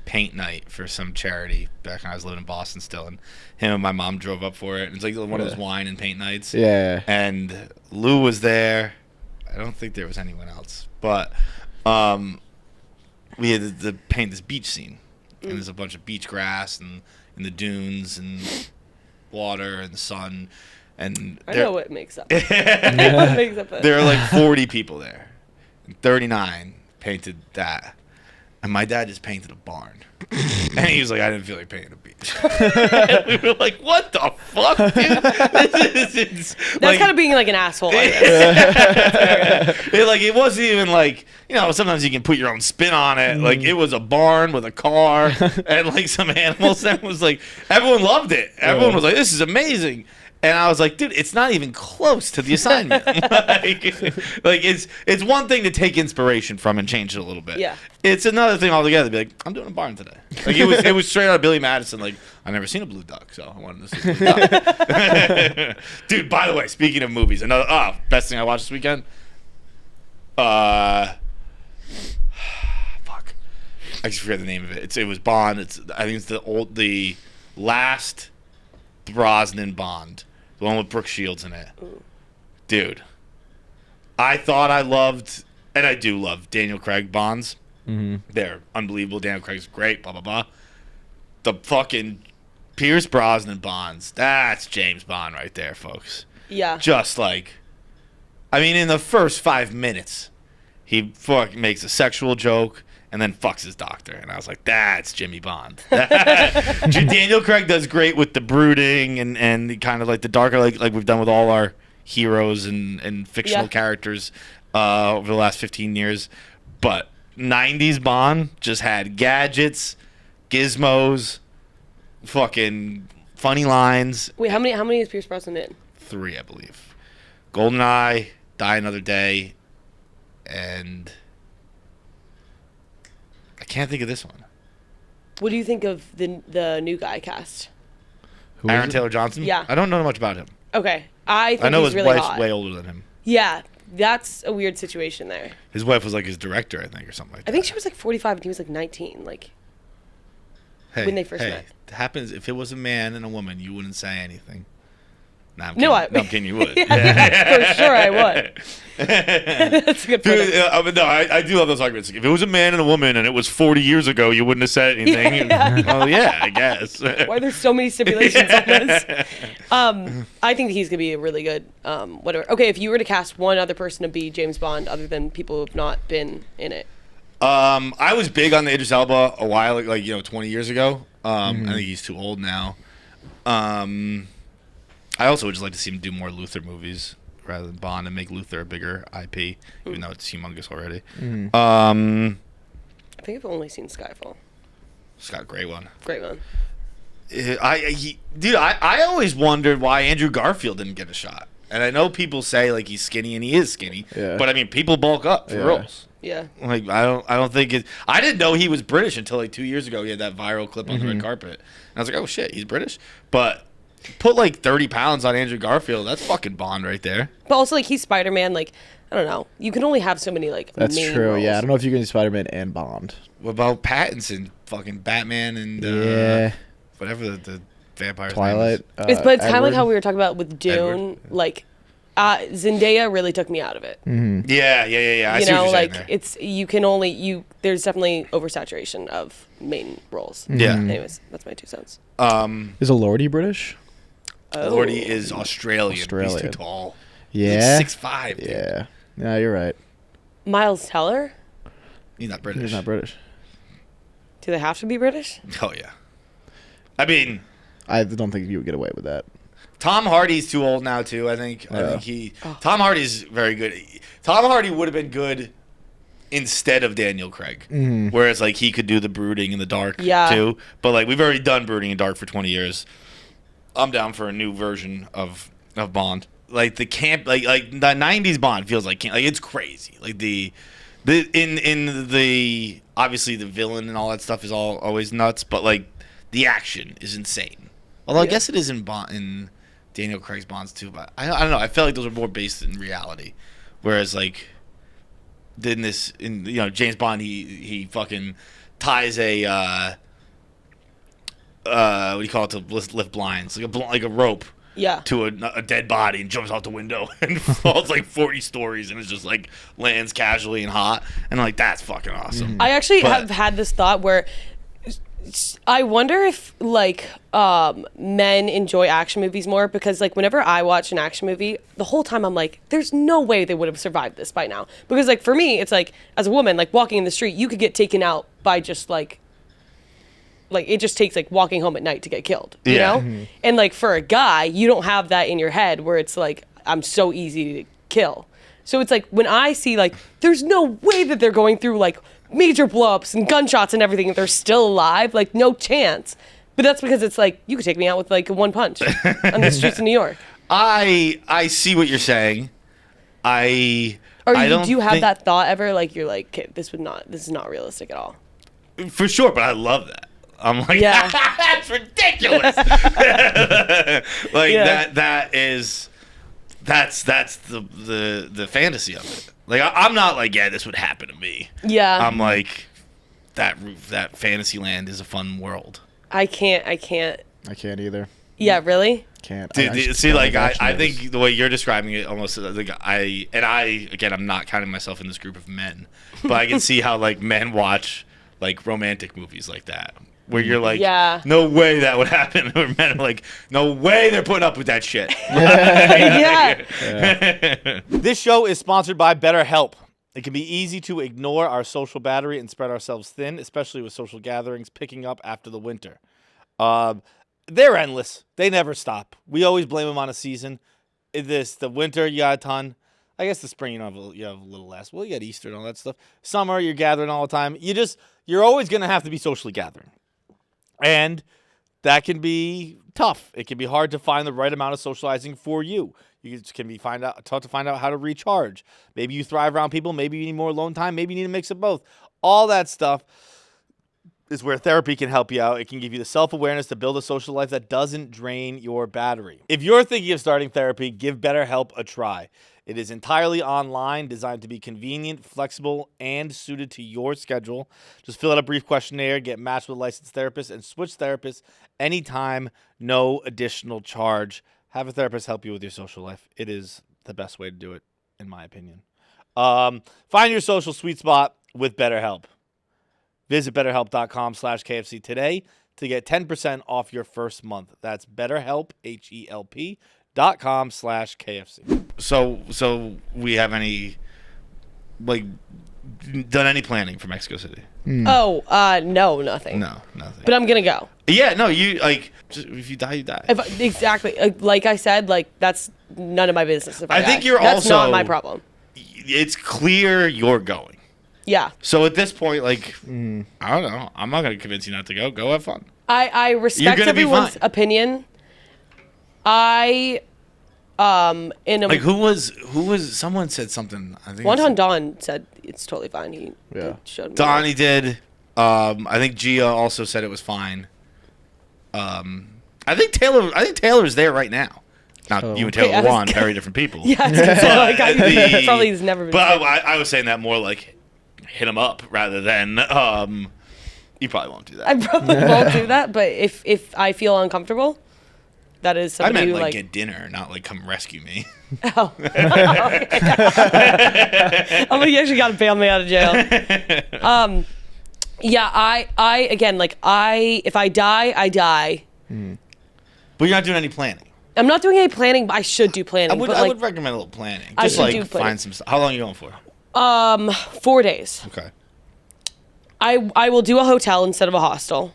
paint night for some charity back when I was living in Boston still, and him and my mom drove up for it. And it's like one of those wine and paint nights. Yeah. And Lou was there. I don't think there was anyone else, but we had to paint this beach scene, and there's a bunch of beach grass and the dunes and water and the sun, and I know what makes up. What makes up there are like 40 people there, and 39 painted that, and my dad just painted a barn, and he was like, I didn't feel like painting a beach. And we were like, what the fuck, dude? That's kind of being like an asshole. It wasn't even like, sometimes you can put your own spin on it. Like, it was a barn with a car and like some animals. And it was like, everyone loved it. Everyone was like, this is amazing. And I was like, dude, it's not even close to the assignment. It's one thing to take inspiration from and change it a little bit. Yeah. It's another thing altogether to be like, I'm doing a barn today. Like it was straight out of Billy Madison. Like, I've never seen a blue duck, so I wanted to see a blue duck. Dude, by the way, speaking of movies, another best thing I watched this weekend. Fuck. I just forget the name of it. It was Bond. I think it's the last Brosnan Bond. The one with Brooke Shields in it. Ooh. Dude. I thought I loved, and I do love, Daniel Craig Bonds. Mm-hmm. They're unbelievable. Daniel Craig's great, blah, blah, blah. The fucking Pierce Brosnan Bonds, that's James Bond right there, folks. Yeah. Just like, in the first 5 minutes, he makes a sexual joke and then fucks his doctor. And I was like, that's Jimmy Bond. Daniel Craig does great with the brooding and kind of like the darker, like we've done with all our heroes and fictional characters over the last 15 years. But 90s Bond just had gadgets, gizmos, fucking funny lines. Wait, how many is Pierce Brosnan in? 3, I believe. GoldenEye, Die Another Day, and I can't think of this one. What do you think of the new guy cast? Aaron Taylor Johnson? Yeah. I don't know much about him. Okay. I think know he's his really wife's hot. way older than him. Yeah. That's a weird situation there. His wife was like his director, I think, or something like that. I think she was like 45 and he was like 19, when they first met. It happens. If it was a man and a woman, you wouldn't say anything. Nah, I'm kidding, you would. For sure I would. That's a good point. I do love those arguments. If it was a man and a woman and it was 40 years ago, you wouldn't have said anything. Oh, yeah, I guess. Why are there so many stipulations on this? I think he's going to be a really good whatever. Okay, if you were to cast one other person to be James Bond other than people who have not been in it. I was big on the Idris Elba a while, 20 years ago. I think he's too old now. I also would just like to see him do more Luther movies rather than Bond and make Luther a bigger IP, even though it's humongous already. I think I've only seen Skyfall. Great one. Great one. I always wondered why Andrew Garfield didn't get a shot. And I know people say like he's skinny, and he is skinny. Yeah. But people bulk up for roles. Yeah. Like I don't think it. I didn't know he was British until like 2 years ago. He had that viral clip on the red carpet, and I was like, oh shit, he's British. But put like 30 pounds on Andrew Garfield. That's fucking Bond right there. But also like he's Spider-Man. Like I don't know. You can only have so many like. That's main true. roles. Yeah, I don't know if you can do Spider-Man and Bond. What about Pattinson? Fucking Batman and whatever the vampire. Twilight. But it's kind of like how we were talking about with Dune. Like Zendaya really took me out of it. Mm-hmm. Yeah. I see what you're saying there. It's you can only There's definitely oversaturation of main roles. Yeah. Anyways, that's my 2 cents. Is Elordi British? Lordy is Australian. He's too tall. Yeah. He's 6'5". Dude. Yeah. Yeah, you're right. Miles Teller? He's not British. He's not British. Do they have to be British? Oh, yeah. I don't think you would get away with that. Tom Hardy's too old now, too, I think. Tom Hardy's very good. Tom Hardy would have been good instead of Daniel Craig. Mm-hmm. Whereas, like, he could do the brooding in the dark, too. But, like, we've already done brooding in dark for 20 years. I'm down for a new version of Bond. Like, the camp, like the 90s Bond feels like it's crazy. Like, in the obviously the villain and all that stuff is always nuts, but, like, the action is insane. Although I guess it is in Daniel Craig's Bonds too, but I don't know. I felt like those were more based in reality, whereas like James Bond he fucking ties a what do you call it, to lift blinds, like a rope to a dead body and jumps out the window and falls like 40 stories and it's just like lands casually and hot, and like that's fucking awesome. I actually have had this thought where I wonder if like men enjoy action movies more, because like whenever I watch an action movie, the whole time I'm like, there's no way they would have survived this by now. Because like for me, it's like as a woman, like walking in the street, you could get taken out by just like it just takes like walking home at night to get killed, you know? Mm-hmm. And like for a guy, you don't have that in your head where it's like, I'm so easy to kill. So it's like when I see like, there's no way that they're going through like major blow-ups and gunshots and everything if they're still alive, like no chance. But that's because it's like, you could take me out with like one punch on the streets of New York. I see what you're saying. Do you have that thought ever? Like you're like, okay, this is not realistic at all. For sure, but I love that. I'm like, yeah. That's ridiculous. That's the fantasy of it. Like I'm not like, yeah, this would happen to me. Yeah. I'm like, that fantasy land is a fun world. I can't either. Yeah, really? Can't. I think the way you're describing it, almost like I'm not counting myself in this group of men, but I can see how like men watch like romantic movies like that, where you're like, no way that would happen. Or men are like, no way they're putting up with that shit. Yeah. This show is sponsored by BetterHelp. It can be easy to ignore our social battery and spread ourselves thin, especially with social gatherings picking up after the winter. They're endless. They never stop. We always blame them on a season. The winter, you got a ton. I guess the spring, you have a little less. Well, you got Easter and all that stuff. Summer, you're gathering all the time. You're always going to have to be socially gathering. And that can be tough. It can be hard to find the right amount of socializing for you. It can be tough to find out how to recharge. Maybe you thrive around people. Maybe you need more alone time. Maybe you need a mix of both. All that stuff is where therapy can help you out. It can give you the self-awareness to build a social life that doesn't drain your battery. If you're thinking of starting therapy, give BetterHelp a try. It is entirely online, designed to be convenient, flexible, and suited to your schedule. Just fill out a brief questionnaire, get matched with a licensed therapist, and switch therapists anytime, no additional charge. Have a therapist help you with your social life. It is the best way to do it, in my opinion. Find your social sweet spot with BetterHelp. Visit BetterHelp.com/KFC today to get 10% off your first month. That's BetterHelp, HELP.com/KFC. So we have any, like, done any planning for Mexico City? No, nothing. No, nothing. But I'm going to go. Yeah, no, you, like, if you die, you die. Exactly. Like I said, like, that's none of my business. If I think die. That's not my problem. It's clear you're going. Yeah. So at this point, like, I don't know. I'm not going to convince you not to go. Go have fun. I respect everyone's opinion. Who was someone said something. I think Wonton Don said it's totally fine. He showed me. Donnie did. I think Gia also said it was fine. I think Taylor's there right now. Now you and Taylor Wan, very different people. Yeah, probably has never been. But I was saying that more like hit him up rather than you probably won't do that. I probably won't do that, but if I feel uncomfortable, that is something. I meant like get dinner, not like come rescue me. Oh. Oh, you actually got to bail me out of jail. Yeah, I again, like if I die, I die. But you're not doing any planning. I'm not doing any planning, but I should do planning. I would like, recommend a little planning. I Just should like do planning. find some stuff. How long are you going for? 4 days. Okay. I will do a hotel instead of a hostel.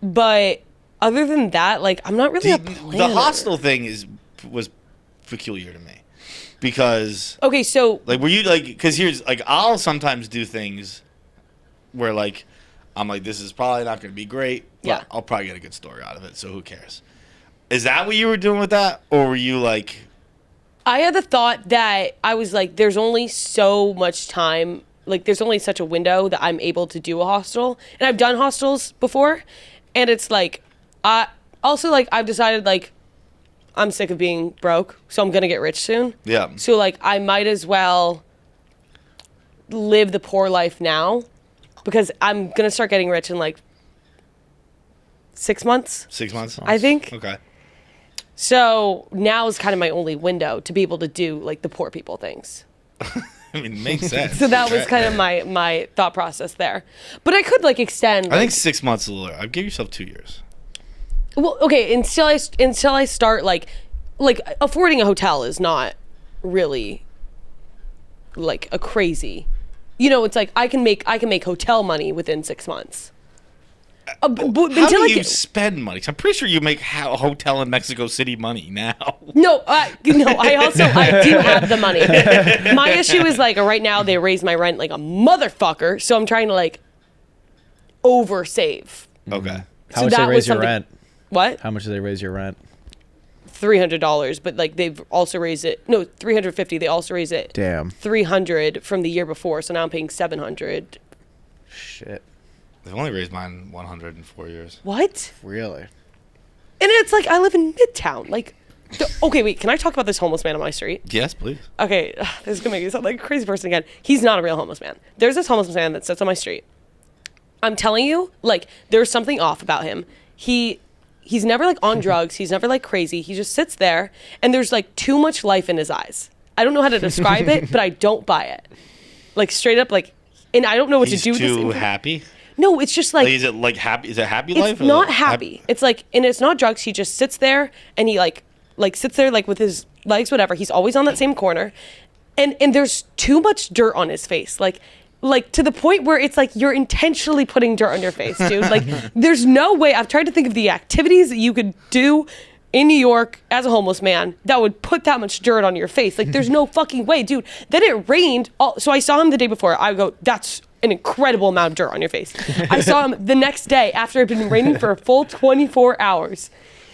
But other than that, like, I'm not really a planner. The hostel thing was peculiar to me because okay, so like were you like because here's like I'll sometimes do things where like I'm like this is probably not going to be great, but yeah, I'll probably get a good story out of it. So who cares? Is that what you were doing with that, or were you like? I had the thought that I was like, there's only so much time. Like, there's only such a window that I'm able to do a hostel. And I've done hostels before. And it's like, I've decided, like, I'm sick of being broke. So I'm going to get rich soon. Yeah. So, like, I might as well live the poor life now. Because I'm going to start getting rich in, like, 6 months. 6 months? I think. Okay. So now is kind of my only window to be able to do, like, the poor people things. I mean, it makes sense. So that was kind of my thought process there. But I could, like, extend. I think 6 months is a little. I'd give yourself 2 years. Well, okay, until I start, like affording a hotel is not really, like, a crazy. You know, it's like I can make hotel money within 6 months. How do you spend money? 'Cause I'm pretty sure you make a hotel in Mexico City money now. No, I do have the money. My issue is like right now they raise my rent like a motherfucker, so I'm trying to like oversave. Okay. How much they raise your rent? What? How much do they raise your rent? $300, but like they've also raised it. No, $350. They also raised it. Damn. $300 from the year before, so now I'm paying $700. Shit. They've only raised mine 100 in 4 years. What? Really? And it's like I live in Midtown. Like, okay, wait. Can I talk about this homeless man on my street? Yes, please. Okay, this is gonna make me sound like a crazy person again. He's not a real homeless man. There's this homeless man that sits on my street. I'm telling you, like, there's something off about him. He's never like on drugs. He's never like crazy. He just sits there, and there's like too much life in his eyes. I don't know how to describe it, but I don't buy it. Like straight up, like, and I don't know what to do with this. Too happy. No, it's just like. Is it like happy? Is it happy It's life? not happy. It's like, and it's not drugs. He just sits there and he like sits there like with his legs, whatever. He's always on that same corner, and there's too much dirt on his face, like to the point where it's like you're intentionally putting dirt on your face, dude. Like, there's no way. I've tried to think of the activities that you could do in New York as a homeless man that would put that much dirt on your face. Like, there's no fucking way, dude. Then it rained. So I saw him the day before. I go, that's an incredible amount of dirt on your face. I saw him the next day after it had been raining for a full 24 hours.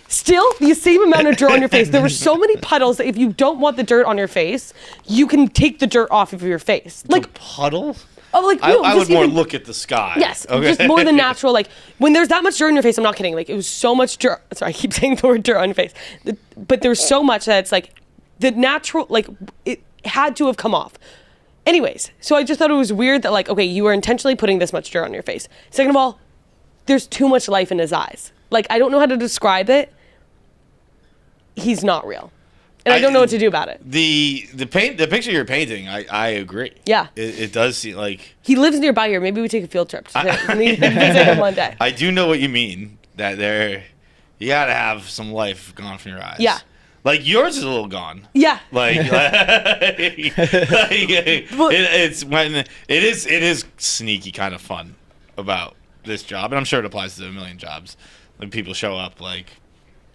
Still, the same amount of dirt on your face. There were so many puddles that if you don't want the dirt on your face, you can take the dirt off of your face. Like, the puddles? Oh, like, no, I would more even look at the sky. Yes, Okay. just more than natural. Like, when there's that much dirt in your face, I'm not kidding. Like, it was so much dirt. Sorry, I keep saying the word dirt on your face. But there's so much that it's like the natural, like, it had to have come off. Anyways, so I just thought it was weird that, like, okay, you were intentionally putting this much dirt on your face. Second of all, there's too much life in his eyes. Like, I don't know how to describe it. He's not real. And I don't know what to do about it. The picture you're painting, I agree. Yeah. It does seem like... He lives nearby here. Maybe we take a field trip to visit him one day. I do know what you mean. That you gotta have some life gone from your eyes. Yeah. Like, yours is a little gone. Yeah. It is sneaky kind of fun about this job, and I'm sure it applies to a million jobs. When people show up like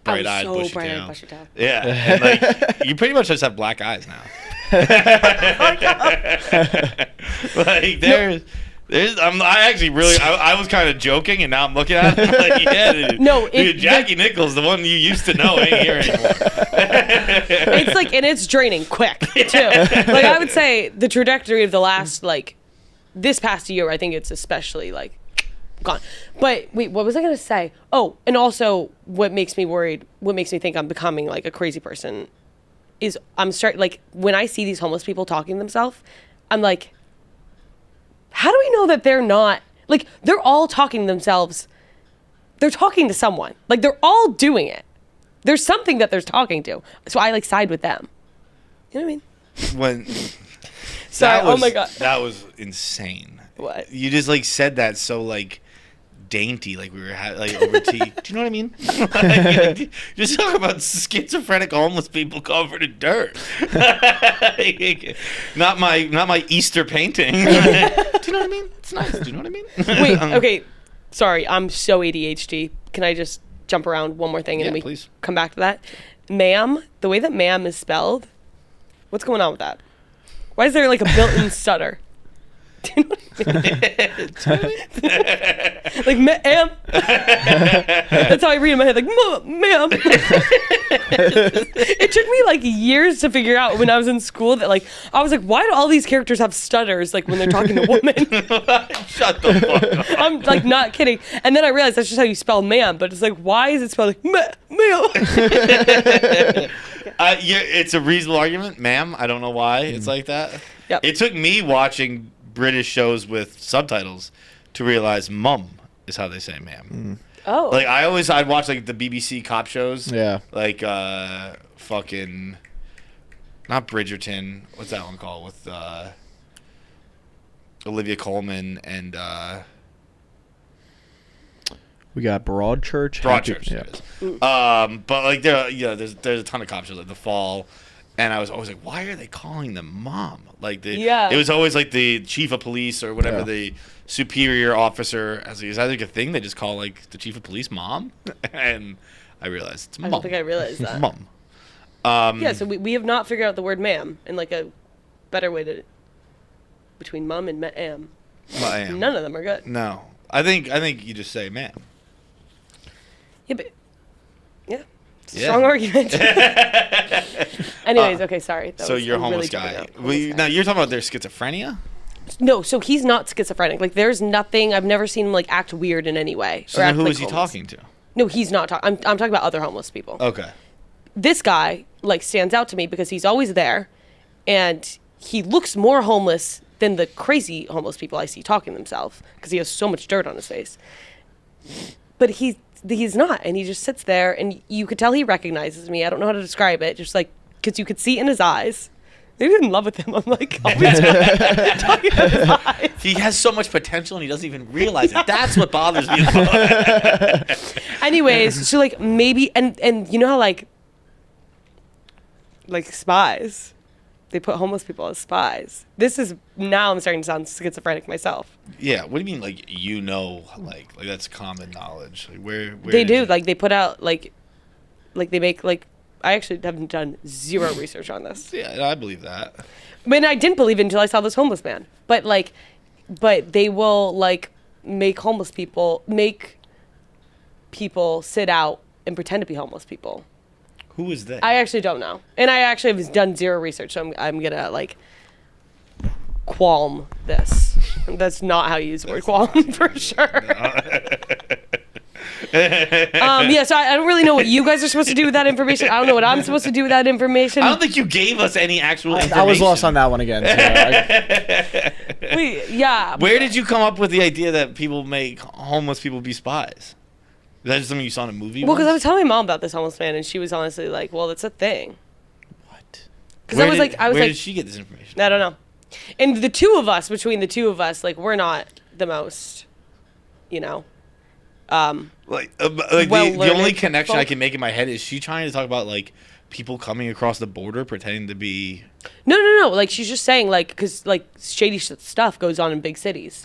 bright-eyed, bushy tail. Yeah, and like you pretty much just have black eyes now. Like I was kind of joking, and now I'm looking at it like, yeah, dude, Jackie Nichols, the one you used to know, ain't here anymore. It's like, and it's draining quick too. Like, I would say the trajectory of the last, like, this past year, I think it's especially like gone. But wait, what was I gonna say? Oh, and also what makes me worried, what makes me think I'm becoming like a crazy person, is like when I see these homeless people talking to themselves, I'm like, how do we know that they're not, like, they're all talking to themselves. They're talking to someone. Like, they're all doing it. There's something that they're talking to. So I, like, side with them. You know what I mean? Sorry, oh my God. That was insane. What? You just, like, said that so, like, dainty, like we were like over tea. Do you know what I mean? Like, just talk about schizophrenic homeless people covered in dirt. Not my Easter painting. Do you know what I mean? It's nice. Do you know what I mean? Wait, okay. Sorry, I'm so ADHD. Can I just jump around one more thing and Yeah, then we please. come back to that? Ma'am, the way that ma'am is spelled, what's going on with that? Why is there like a built-in stutter? Do you know what I mean? Like, ma'am. That's how I read in my head, like, ma'am. It took me like years to figure out when I was in school that like, I was like, why do all these characters have stutters like when they're talking to women? Shut the fuck up. I'm like not kidding. And then I realized that's just how you spell ma'am, but it's like, why is it spelled like ma'am? Yeah, it's a reasonable argument, ma'am. I don't know why it's like that. Yep. It took me watching British shows with subtitles to realize mum is how they say ma'am. Oh. Like I'd watch like the BBC cop shows. Yeah. Like fucking not Bridgerton. What's that one called with Olivia Colman and We got Broadchurch. Broadchurch. Yeah. But like there's a ton of cop shows like The Fall. And I was always like, why are they calling them mom? Like, it was always like the chief of police or whatever, the superior officer. Is that like a thing? They just call like the chief of police mom? And I realized it's mom. I don't think I realized that. Mom. Yeah, so we have not figured out the word ma'am and like a better way to between mum and ma'am. Ma'am. None of them are good. No, I think you just say ma'am. Yeah, but yeah. Yeah. Strong argument. Anyways, okay, sorry. That So was- you're a I'm homeless really guy. jumping out. Homeless guy. Now you're talking about their schizophrenia. No, so he's not schizophrenic. Like, there's nothing. I've never seen him like act weird in any way. So or then act, who like, is he homeless. talking to? No, he's not talking. I'm talking about other homeless people. Okay. This guy like stands out to me because he's always there, and he looks more homeless than the crazy homeless people I see talking themselves because he has so much dirt on his face. But he's not, and he just sits there, and you could tell he recognizes me. I don't know how to describe it, just like because you could see in his eyes. Maybe I'm in love with him. I'm like always talking about his eyes. He has so much potential and he doesn't even realize it. That's what bothers me. Anyways, so like maybe and you know how like Spies, they put homeless people as spies. This is now I'm starting to sound schizophrenic myself. Yeah, what do you mean like like that's common knowledge? Like where They do like they put out like they make like I actually haven't done zero research on this. Yeah, I believe that. I mean, I didn't believe it until I saw this homeless man. But they will like make people sit out and pretend to be homeless people. Who is that? I actually don't know, and I actually have done zero research, so I'm gonna like qualm this. That's not how you use the word qualm for sure. Yeah, so I don't really know what you guys are supposed to do with that information. I don't know what I'm supposed to do with that information. I don't think you gave us any actual information. I was lost on that one again. Too. Wait, yeah. Where did you come up with the idea that people make homeless people be spies? Is that just something you saw in a movie? Well, because I was telling my mom about this homeless man, and she was honestly like, "Well, it's a thing." What? Because I was like, where did she get this information? I don't know. And between the two of us, like we're not the most, you know. The only connection I can make in my head is she trying to talk about like people coming across the border pretending to be. No. Like she's just saying like because like shady stuff goes on in big cities,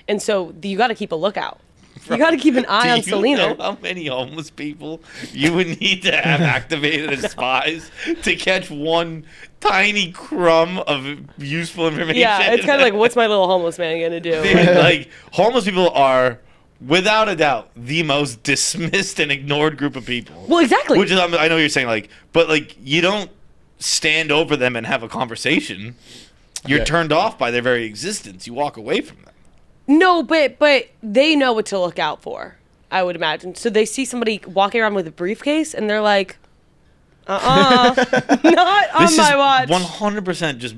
and so you got to keep a lookout. You got to keep an eye on Selena. Do you know how many homeless people you would need to have activated as spies to catch one tiny crumb of useful information? Yeah, it's kind of like, what's my little homeless man gonna do? Like homeless people are, without a doubt, the most dismissed and ignored group of people. Well, exactly. Which is, I know you're saying like, but like you don't stand over them and have a conversation. You're turned off by their very existence. You walk away from them. No, but they know what to look out for, I would imagine. So they see somebody walking around with a briefcase, and they're like, not on my watch. 100% just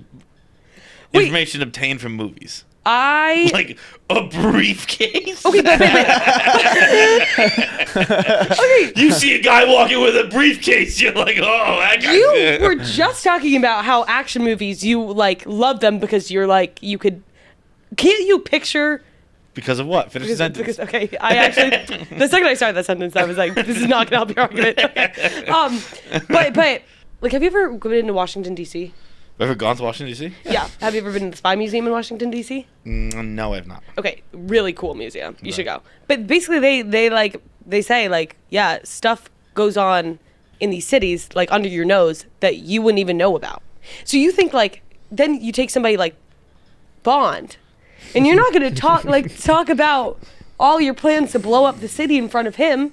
information obtained from movies. Like a briefcase? Okay, but okay. You see a guy walking with a briefcase, you're like, oh, that guy. You were just talking about how action movies, you, like, love them because you're like, you could... Can't you picture Because of what? Finish the sentence. Because okay, I actually the second I started that sentence, I was like, this is not gonna help your argument. Okay. But like, have you ever been to Washington D.C.? Have you ever gone to Washington D.C.? Yeah. Have you ever been to the Spy Museum in Washington D.C.? No, I have not. Okay, really cool museum. You should go. But basically, they say like, yeah, stuff goes on in these cities like under your nose that you wouldn't even know about. So you think like, then you take somebody like Bond. And you're not going to talk about all your plans to blow up the city in front of him,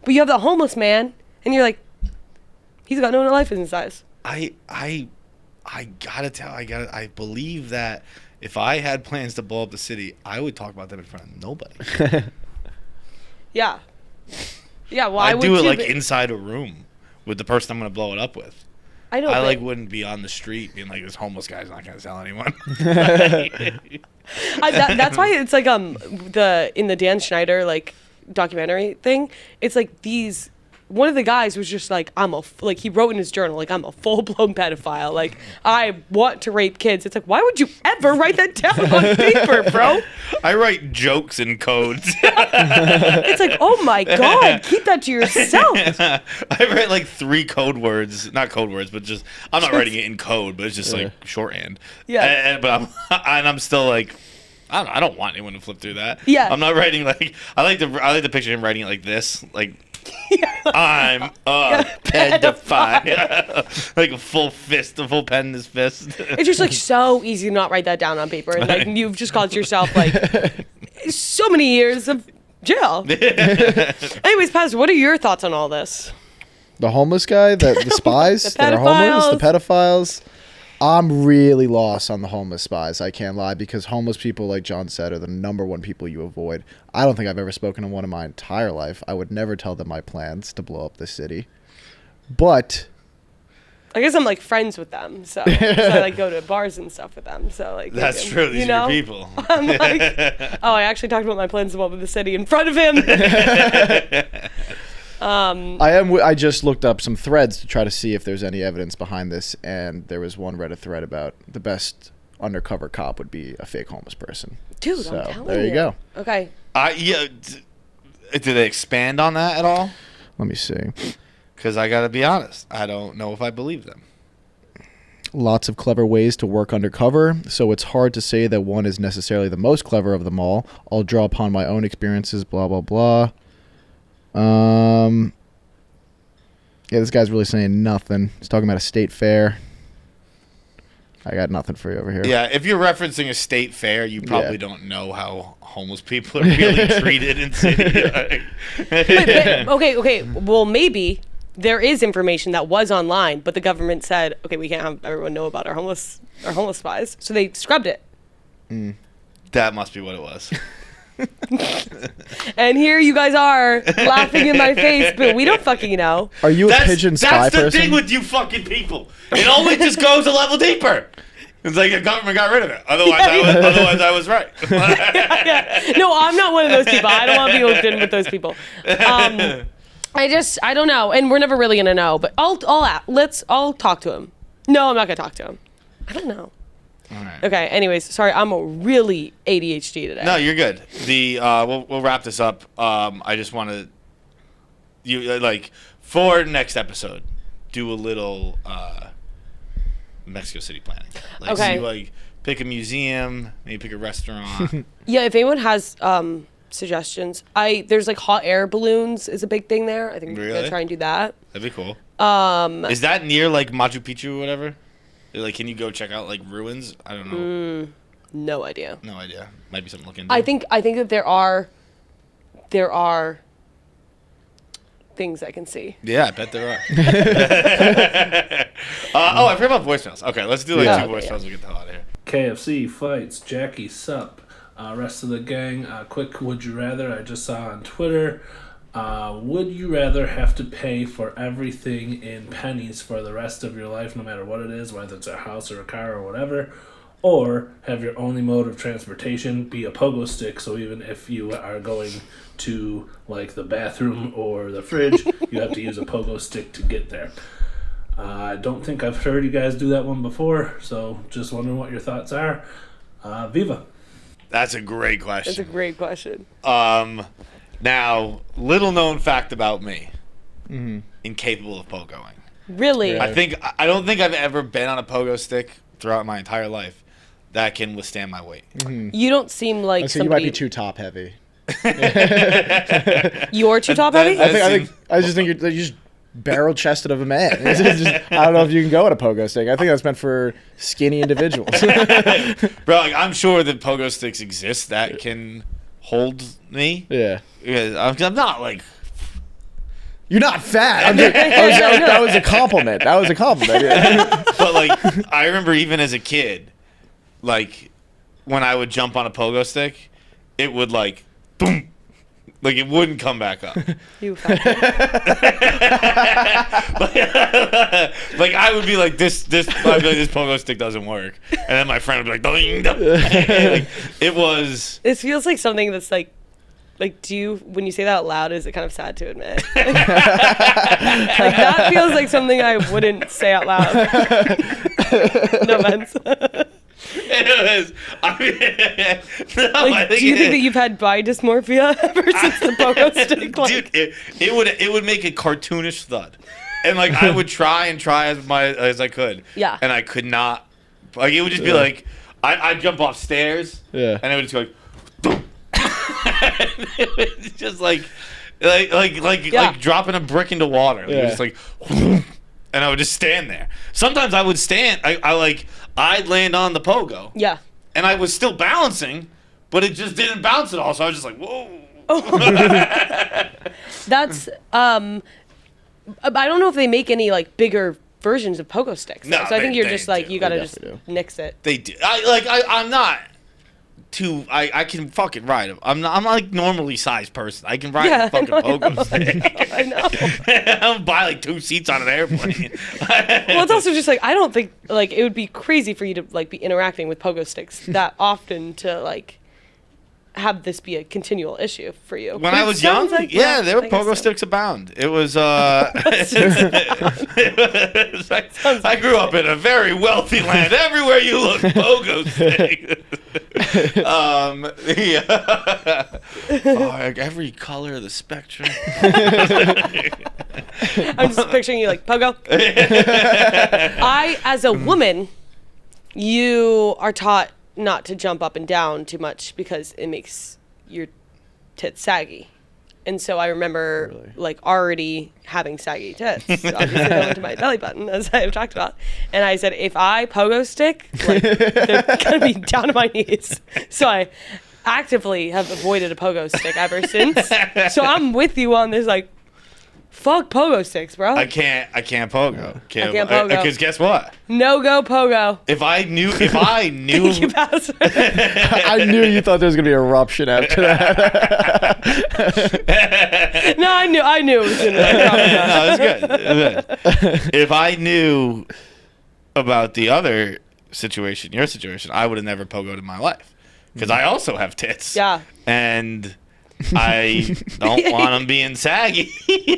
but you have the homeless man, and you're like, he's got no life in his eyes. I believe that if I had plans to blow up the city, I would talk about them in front of nobody. Yeah. Yeah, well, I would do it too, like but inside a room with the person I'm going to blow it up with. I know. I wouldn't be on the street being like, this homeless guy's not going to tell anyone. That's why it's like in the Dan Schneider like documentary thing. It's like one of the guys was just like, he wrote in his journal, like, I'm a full-blown pedophile. Like, I want to rape kids. It's like, why would you ever write that down on paper, bro? I write jokes in codes. It's like, oh my God, keep that to yourself. I write like 3 code words, not code words, but just, I'm not writing it in code, but it's just like shorthand. Yeah. But I'm still like, I don't want anyone to flip through that. Yeah. I'm not writing like, I like to picture him writing it like this, like, I'm a pedophile. Like a full pen in his fist. It's just like so easy to not write that down on paper. And like you've just caused yourself like so many years of jail. Anyways, Pastor, what are your thoughts on all this? The homeless guy, the spies The that are homeless, the pedophiles. I'm really lost on the homeless spies. I can't lie, because homeless people, like John said, are the number one people you avoid. I don't think I've ever spoken to one in my entire life. I would never tell them my plans to blow up the city. But I guess I'm like friends with them, so I like go to bars and stuff with them. So like that's true. These are your people. I'm like, oh, I actually talked about my plans to blow up the city in front of him. I just looked up some threads to try to see if there's any evidence behind this, and there was one Reddit thread about the best undercover cop would be a fake homeless person. Dude, so, I'm telling there you go. Okay. Yeah. Did they expand on that at all? Let me see. Because I got to be honest, I don't know if I believe them. Lots of clever ways to work undercover, so it's hard to say that one is necessarily the most clever of them all. I'll draw upon my own experiences, blah, blah, blah. Yeah, this guy's really saying nothing. He's talking about a state fair. I got nothing for you over here. Yeah, if you're referencing a state fair, you probably don't know how homeless people are really treated in city. Okay. Well, maybe there is information that was online, but the government said, okay, we can't have everyone know about our homeless spies, so they scrubbed it. That must be what it was. And here you guys are laughing in my face, but we don't fucking know. Are you a pigeon spy person? That's the thing with you fucking people. It always just goes a level deeper. It's like the government got rid of it. Otherwise, I was right. Yeah. No, I'm not one of those people. I don't want to be looped in with those people. I don't know, and we're never really gonna know. But I'll talk to him. No, I'm not gonna talk to him. I don't know. All right. Okay. Anyways, sorry, I'm a really ADHD today. No, you're good. We'll wrap this up. I just want to for next episode, do a little Mexico City planning. Okay. See, pick a museum, maybe pick a restaurant. Yeah. If anyone has suggestions, there's like hot air balloons is a big thing there. I think we're gonna try and do that. That'd be cool. Is that near like Machu Picchu or whatever? Like, can you go check out like ruins? I don't know. No idea. No idea. Might be something to look into. I think that there are things I can see. Yeah, I bet there are. I forgot about voicemails. Okay, let's do 2 voicemails. We'll get the hell out of here. KFC fights Jackie Sup. Rest of the gang, quick would you rather I just saw on Twitter. Would you rather have to pay for everything in pennies for the rest of your life, no matter what it is, whether it's a house or a car or whatever, or have your only mode of transportation be a pogo stick, so even if you are going to like the bathroom or the fridge, you have to use a pogo stick to get there? I don't think I've heard you guys do that one before, so just wondering what your thoughts are. Viva. That's a great question. That's a great question. Now, little known fact about me. Incapable of pogoing. Really? I don't think I've ever been on a pogo stick throughout my entire life that can withstand my weight. You don't seem like So you might be too top heavy. You're too top heavy? I just think you're just barrel chested of a man. I don't know if you can go at a pogo stick. I think that's meant for skinny individuals. Bro, like, I'm sure that pogo sticks exist that can hold me. Yeah. I'm not like. You're not fat. That was a compliment. That was a compliment. Yeah. But like, I remember even as a kid, like when I would jump on a pogo stick, it would like, boom, like it wouldn't come back up. You fat. Like I would be like this pogo stick doesn't work, and then my friend would be like, doing. Like, it was. It feels like something that's like do you, when you say that out loud, is it kind of sad to admit? Like that feels like something I wouldn't say out loud. No offense. It was. Do you think that you've had body dysmorphia ever since the pogo stick? Dude, it would make a cartoonish thud, and like I would try as I could. Yeah. And I could not. Like it would just be like I'd jump off stairs. Yeah. And it would just go like. Boom. It was just like dropping a brick into water. Like, it was just like, and I would just stand there. Sometimes I would stand. I'd land on the pogo. Yeah. And I was still balancing, but it just didn't bounce at all. So I was just like, whoa. That's I don't know if they make any like bigger versions of pogo sticks. No, so I think you're they just like do. you gotta They just definitely nix it. They do. I'm not. I can fucking ride them. I'm like normally sized person. I can ride a fucking pogo stick. I know. I'll buy like 2 seats on an airplane. Well, it's also just like I don't think like it would be crazy for you to like be interacting with pogo sticks that often to like have this be a continual issue for you. When I was young, like, there were I guess pogo so. sticks abound. It was I grew up in a very wealthy land. Everywhere you look, pogo sticks. Like every color of the spectrum. I'm just picturing you like pogo. As a woman, you are taught not to jump up and down too much because it makes your tits saggy. And so I remember like already having saggy tits. Obviously they went to my belly button, as I have talked about. And I said, if I pogo stick, like, they're gonna be down to my knees. So I actively have avoided a pogo stick ever since. So I'm with you on this, like, fuck pogo sticks, bro. I can't pogo. Can't pogo. Because guess what? No go pogo. If I knew. Thank you, Bowser. I knew you thought there was gonna be an eruption after that. No, I knew it was gonna No, it's good. If I knew about the other situation, your situation, I would have never pogoed in my life. Because I also have tits. Yeah. And I don't want them being saggy.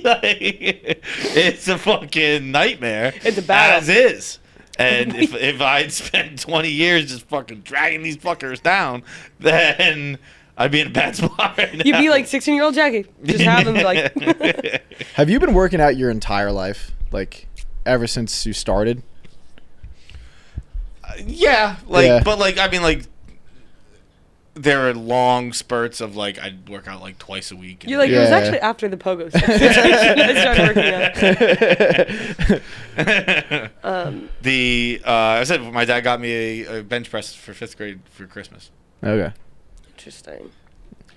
Like, it's a fucking nightmare. It's a battle. As is. And if I'd spent 20 years just fucking dragging these fuckers down, then I'd be in a bad spot right now. You'd be like 16-year-old Jackie. Just have them like. Have you been working out your entire life? Like, ever since you started? Yeah. But like, I mean, like, there are long spurts of like I'd work out like twice a week. You're like, it was actually after the pogo stick situation I started working out. I said my dad got me a bench press for 5th grade for Christmas. Okay. Interesting.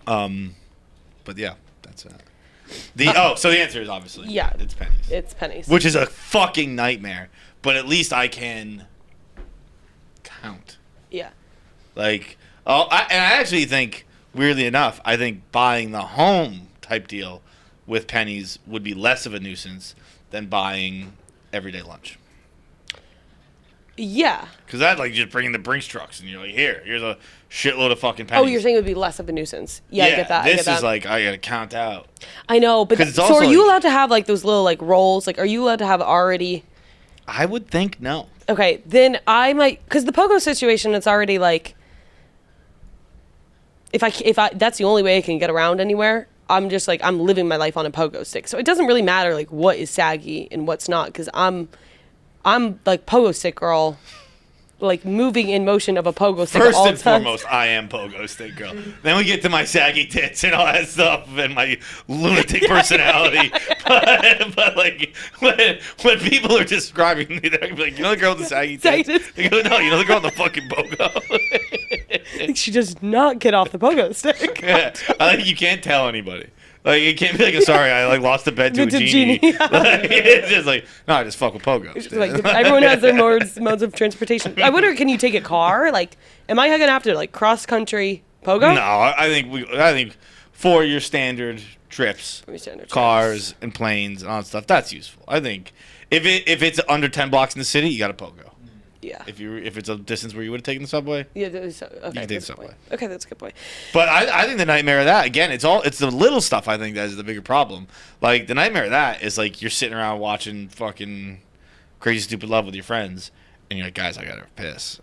But yeah, that's so the answer is obviously it's pennies. It's pennies. Which is a fucking nightmare, but at least I can count. Yeah. Like, I actually think, weirdly enough, I think buying the home type deal with pennies would be less of a nuisance than buying everyday lunch. Yeah. Because I'd like just bring in the Brinks trucks and you're like, here's a shitload of fucking pennies. Oh, you're saying it would be less of a nuisance. Yeah, I get that. This is like, I gotta count out. I know, but it's so also are you like- allowed to have like those little like rolls? Like, are you allowed to have already? I would think no. Okay, then I might, because the pogo situation, it's already like, if I that's the only way I can get around anywhere. I'm just like, I'm living my life on a pogo stick. So it doesn't really matter like what is saggy and what's not, because I'm like pogo stick girl, like moving in motion of a pogo stick. First all and the time. foremost, I am pogo stick girl. Then we get to my saggy tits and all that stuff and my lunatic personality. But like when people are describing me, they're gonna be like, you know the girl with the saggy tits? They go, no, you know the girl with the fucking pogo. Like, she does not get off the pogo stick. Yeah, I think you can't tell anybody. Like, it can't be like, sorry, I like lost a bet to a genie. Like, it's just like, no, I just fuck with pogos. Like, everyone has their modes of transportation. I wonder, can you take a car? Like, am I gonna have to like cross country pogo? No, I think for your standard trips, cars and planes and all that stuff, that's useful. I think if it's under 10 blocks in the city, you got a pogo. Yeah. If it's a distance where you would have taken the subway, yeah, okay, you can take the subway. Okay, that's a good point. But I think the nightmare of that, again, it's the little stuff I think that is the bigger problem. Like, the nightmare of that is like you're sitting around watching fucking Crazy Stupid Love with your friends, and you're like, guys, I gotta piss,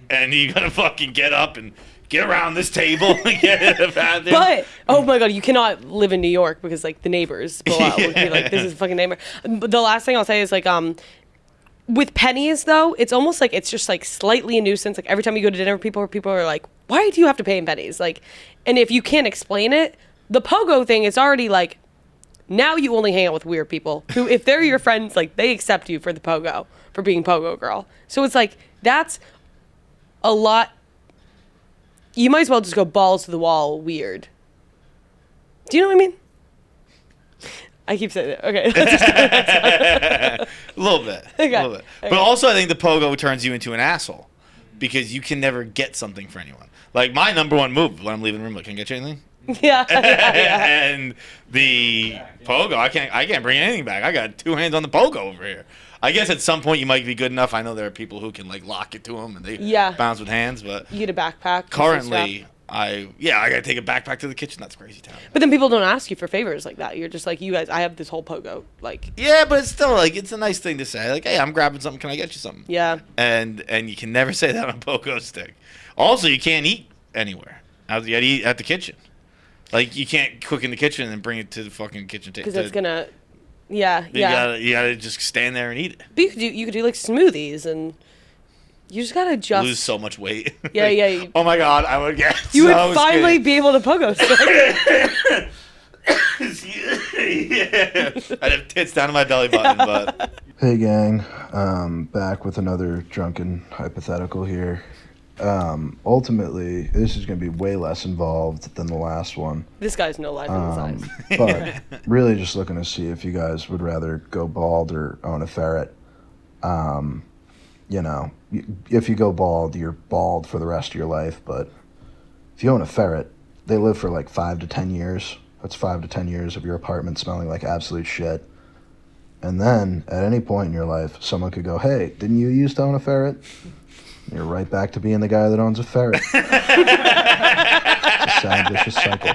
and you gotta fucking get up and get around this table and get in the bathroom. But oh my god, you cannot live in New York because like the neighbors below would be like, this is a fucking nightmare. But the last thing I'll say is like with pennies though, it's almost like it's just like slightly a nuisance. Like every time you go to dinner with people are like, why do you have to pay in pennies? Like, and if you can't explain it, the pogo thing is already like, now you only hang out with weird people who, if they're your friends, like they accept you for the pogo, for being pogo girl. So it's like, that's a lot. You might as well just go balls to the wall weird. Do you know what I mean? I keep saying it. Okay. Let's just get to the next one. A little bit. Okay. A little bit. Okay. But also, I think the pogo turns you into an asshole because you can never get something for anyone. Like, my number one move when I'm leaving the room, like, can I get you anything? Yeah. And the pogo, I can't bring anything back. I got two hands on the pogo over here. I guess at some point you might be good enough. I know there are people who can like lock it to them and they bounce with hands, but You get a backpack. currently I gotta take a backpack to the kitchen. That's crazy town. But then people don't ask you for favors like that. You're just like, you guys, I have this whole pogo. Like, Yeah, but it's still like it's a nice thing to say. Like, hey, I'm grabbing something. Can I get you something? yeah. And you can never say that on a pogo stick. Also, you can't eat anywhere. You gotta eat at the kitchen. Like, you can't cook in the kitchen and bring it to the fucking kitchen table. Because it's gonna, yeah. You gotta just stand there and eat it. But you could do like smoothies and you just gotta adjust. Lose so much weight. Yeah, yeah. Oh my god, I would get. You so would finally skinny. be able to pogo stick. Yeah. I'd have tits down to my belly button, but Hey gang, back with another drunken hypothetical here. Ultimately, this is going to be way less involved than the last one. This guy's no life in his eyes. But really just looking to see if you guys would rather go bald or own a ferret. You know, if you go bald, you're bald for the rest of your life. But if you own a ferret, they live for like 5 to 10 years. That's 5 to 10 years of your apartment smelling like absolute shit. And then, at any point in your life, someone could go, hey, didn't you used to own a ferret? And you're right back to being the guy that owns a ferret. It's a sad, vicious cycle.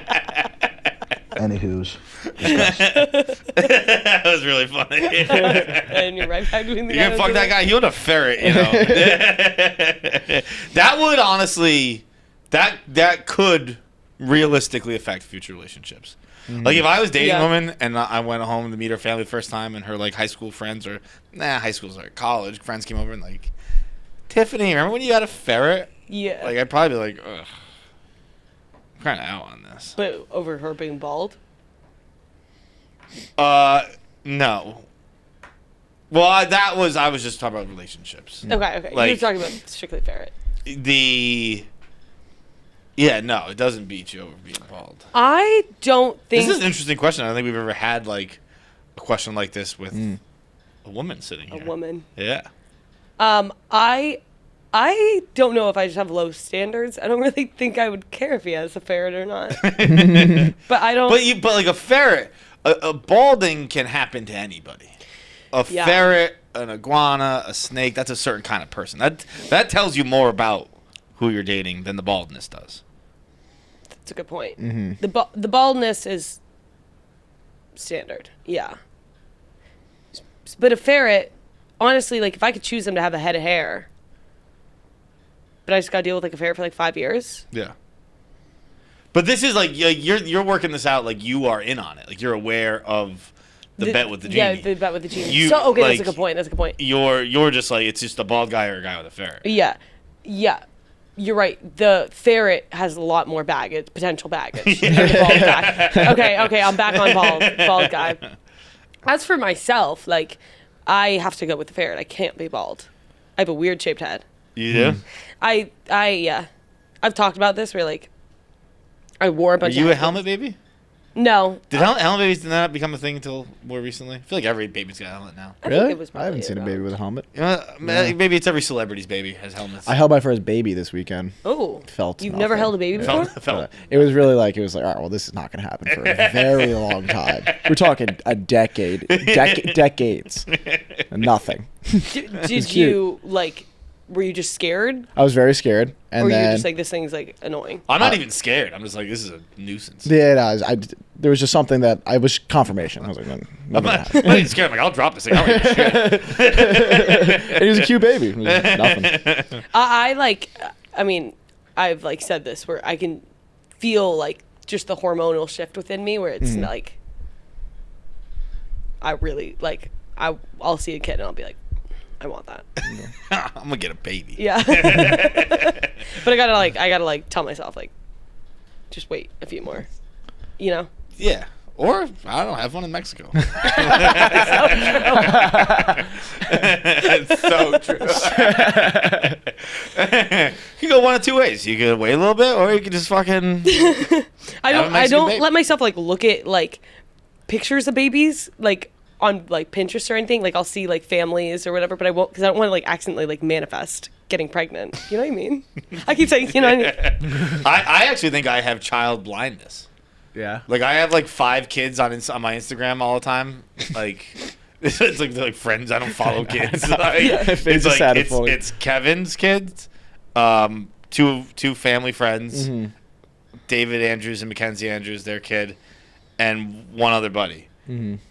Anywho's. that was really funny. And you're right back doing the You're gonna fuck that guy. He owned a ferret, you know. That would honestly, that could realistically affect future relationships. Mm-hmm. Like if I was dating a woman and I went home to meet her family the first time, and her like high school friends or high school's like college friends came over and like, Tiffany, remember when you had a ferret? Yeah. Like I'd probably be like, ugh, I'm kind of out on this. But over her being bald? No. Well, I was just talking about relationships. Okay. Like, you were talking about strictly ferret. No, it doesn't beat you over being bald. I don't think... This is an interesting question. I don't think we've ever had like a question like this with a woman sitting here. A woman. Yeah. I don't know if I just have low standards. I don't really think I would care if he has a ferret or not. But I don't... But like a ferret, a balding can happen to anybody. A ferret, an iguana, a snake, that's a certain kind of person. That tells you more about who you're dating than the baldness does. That's a good point. Mm-hmm. The baldness is standard. Yeah. But a ferret, honestly, like if I could choose them to have a head of hair, but I just gotta deal with like a ferret for like 5 years. Yeah. But this is like you're working this out like you are in on it. Like you're aware of the bet with the genie. Yeah, the bet with the genie. You, so okay, like, that's a good point. That's a good point. You're just like it's just a bald guy or a guy with a ferret. Yeah. You're right. The ferret has a lot more potential baggage. than the bald guy. Okay, I'm back on bald guy. As for myself, like, I have to go with the ferret. I can't be bald. I have a weird shaped head. You do? Yeah. I've talked about this where, like, I wore a bunch of... Are you a helmet baby? No. Did helmet babies did not become a thing until more recently? I feel like every baby's got a helmet now. Really? It was I haven't seen a baby with a helmet. Maybe it's every celebrity's baby has helmets. I held my first baby this weekend. Oh. Felt You've nothing. never held a baby before? Felt. It was really like, all right, well, this is not going to happen for a very long time. We're talking a decade. Decades. Nothing. Did you, like... Were you just scared? I was very scared. And or then, you just like, this thing's like annoying? I'm not even scared. I'm just like, this is a nuisance. Yeah, no, there was just something that I was confirmation. I was like, I'm not even scared. I'm like, I'll drop this thing. I don't give a shit. And he was a cute baby. It was nothing. I mean, I've like said this where I can feel like just the hormonal shift within me where it's like, I really like, I'll see a kid and I'll be like, I want that. I'm gonna get a baby. Yeah. But I gotta tell myself like, just wait a few more, you know? Yeah. Or I don't know, have fun in Mexico. It's so true. You go one of two ways. You could wait a little bit, or you could just fucking. I don't let myself like look at like pictures of babies like on like Pinterest or anything. Like I'll see like families or whatever, but I won't because I don't want to like accidentally like manifest getting pregnant. You know what I mean? I keep saying, you know what I mean? I actually think I have child blindness. Yeah. Like I have like 5 kids on my Instagram all the time. Like it's like friends. I don't follow kids. Like, it's like it's Kevin's kids, 2 family friends, David Andrews and Mackenzie Andrews, their kid, and one other buddy.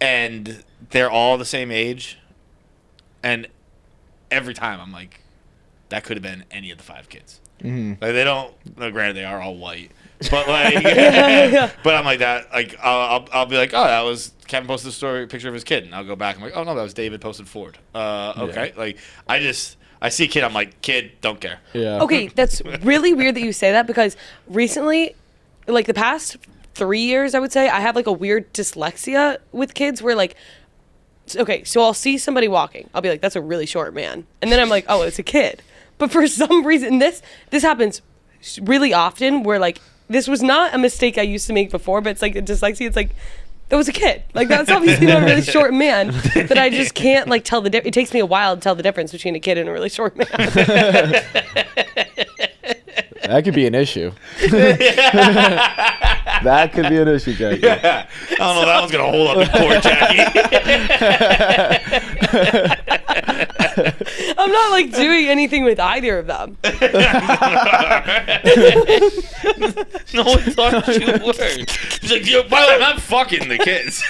And they're all the same age, and every time I'm like, that could have been any of the 5 kids. Like they don't. No, granted, they are all white, but like, but I'm like that. Like I'll be like, oh, that was Kevin posted a picture of his kid, and I'll go back. I'm like, oh no, that was David posted Ford. Okay, like I see a kid, I'm like, kid, don't care. Yeah. Okay, that's really weird that you say that because recently, like the past 3 years, I would say, I have like a weird dyslexia with kids where like, okay, so I'll see somebody walking. I'll be like, that's a really short man. And then I'm like, oh, it's a kid. But for some reason, this happens really often where like, this was not a mistake I used to make before, but it's like a dyslexia. It's like, that was a kid. Like that's obviously not a really short man, but I just can't like tell the difference. It takes me a while to tell the difference between a kid and a really short man. That could be an issue. That could be an issue, Jackie. Yeah. I don't know. That one's gonna hold up poor Jackie. I'm not like doing anything with either of them. No one thought you were. She's like, yo, by the way, I'm not fucking the kids.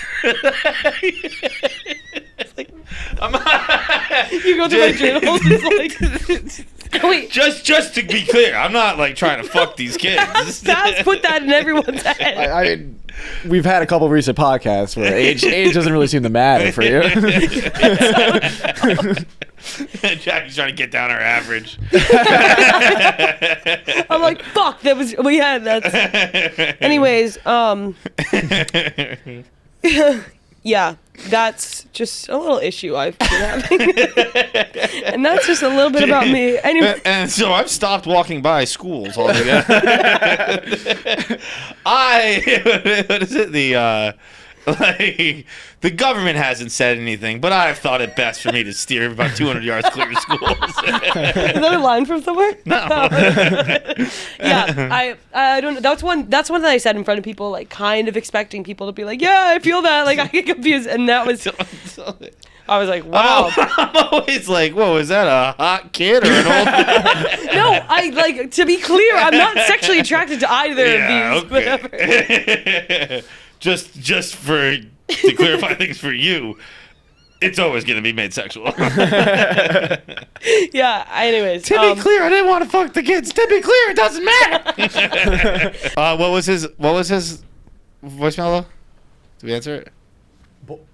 You go through my journals. It's like, wait. Just to be clear, I'm not like trying to fuck these kids. That's put that in everyone's head. I mean, we've had a couple of recent podcasts where age doesn't really seem to matter for you. Jackie's trying to get down our average. I'm like, fuck, that's anyways, yeah, that's just a little issue I've been having. And that's just a little bit about me. Anyway. And so I've stopped walking by schools altogether. What is it? The government hasn't said anything, but I've thought it best for me to steer about 200 yards clear of schools. Is that a line from somewhere? No. Yeah, I don't know. That's one that I said in front of people, like kind of expecting people to be like, yeah, I feel that. Like I get confused, and that was. I was like, wow. I'm always like, whoa, is that a hot kid or an old man? No, I like to be clear. I'm not sexually attracted to either of these. Okay. Just to clarify things for you, It's always going to be made sexual. Yeah. Anyways, To be clear, I didn't want to fuck the kids. To be clear, it doesn't matter. What was his voicemail though? Did we answer it?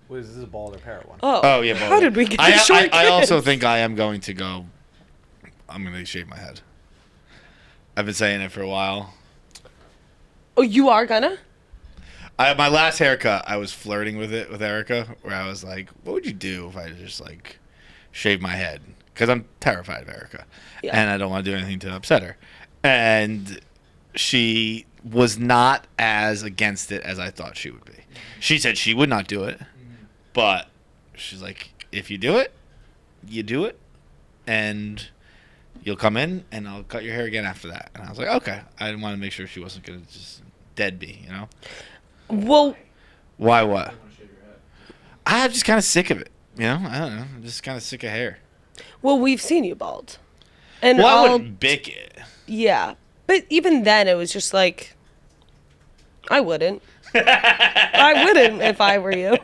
Was this a bald or parrot one? Oh yeah. How did we get to short I also kids? think I am going to go. I'm going to shave my head. I've been saying it for a while. Oh, you are gonna? My last haircut, I was flirting with it with Erica, where I was like, "What would you do if I just like shave my head?" Because I'm terrified of Erica, and I don't want to do anything to upset her. And she was not as against it as I thought she would be. She said she would not do it, but she's like, "If you do it, you do it, and you'll come in, and I'll cut your hair again after that." And I was like, "Okay." I didn't want to make sure she wasn't gonna just dead me, you know. Well, Why what? I'm just kind of sick of it. You know, I don't know. I'm just kind of sick of hair. well, we've seen you bald, and Well, I I'll- wouldn't bick it. yeah, but even then, it was just like, I wouldn't. I wouldn't if I were you.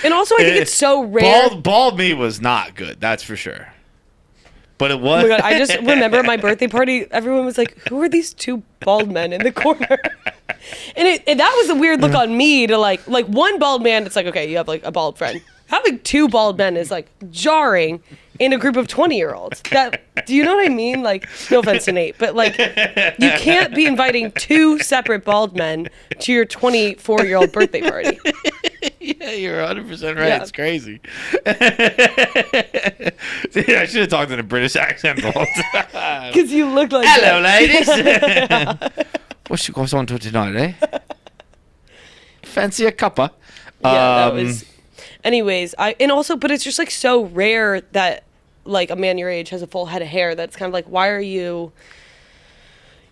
And also, I think it's so rare. Bald me was not good. That's for sure. But it was. Oh my God, I just remember at my birthday party, everyone was like, "Who are these two bald men in the corner?" And that was a weird look on me to like one bald man. It's like, okay, you have like a bald friend. Having two bald men is like jarring in a group of 20-year-olds. Do you know what I mean? Like, no offense to Nate, but like, you can't be inviting two separate bald men to your 24-year-old birthday party. Yeah, you're 100% right. Yeah. It's crazy. Yeah, I should have talked in a British accent the whole time. Because you look like Hello, that. ladies. What goes on to tonight, eh? Fancy a cuppa? Yeah, that was. Anyways, but it's just like so rare that like a man your age has a full head of hair. That's kind of like, why are you?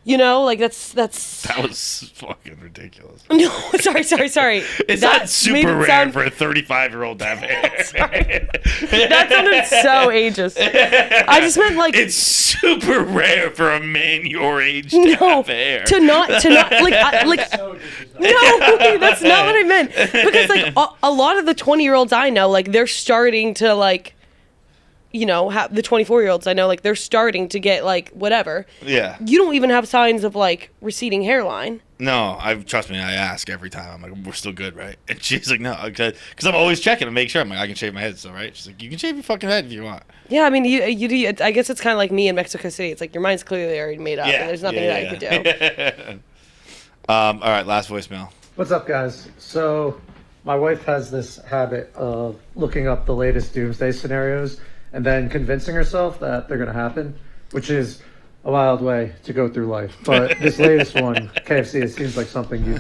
You know, like that's. That was fucking ridiculous. No, sorry. It's That not super made it rare sound- for a 35-year-old to have hair. That sounded so ageist. I just meant like It's super rare for a man your age to have hair. to not like no, that's not what I meant. Because like a lot of the 20-year-olds I know, like they're starting to like, you know, have the 24-year-olds I know, like they're starting to get like whatever. Yeah. You don't even have signs of like receding hairline. No, trust me. I ask every time. I'm like, "We're still good, right?" And she's like, "No," because I'm always checking to make sure. I'm like, "I can shave my head still, right?" She's like, "You can shave your fucking head if you want." Yeah, I mean, you do. I guess it's kind of like me in Mexico City. It's like your mind's clearly already made up, and there's nothing that you could do. All right, last voicemail. What's up, guys? So, my wife has this habit of looking up the latest doomsday scenarios and then convincing herself that they're going to happen, which is a wild way to go through life. But this latest one, KFC, it seems like something you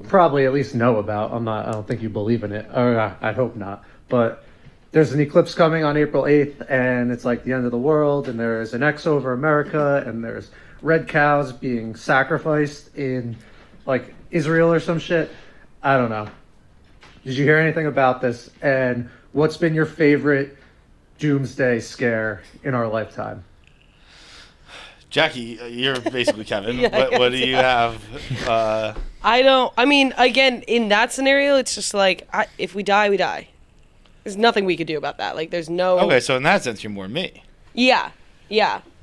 probably at least know about. I don't think you believe in it, or I hope not. But there's an eclipse coming on April 8th, and it's like the end of the world, and there's an X over America, and there's red cows being sacrificed in like Israel or some shit. I don't know. Did you hear anything about this? And what's been your favorite doomsday scare in our lifetime? Jackie, you're basically Kevin. Yeah, what do you have? I mean, again, in that scenario, it's just like, if we die, we die. There's nothing we could do about that. Like, there's no... Okay, so in that sense, you're more me. Yeah.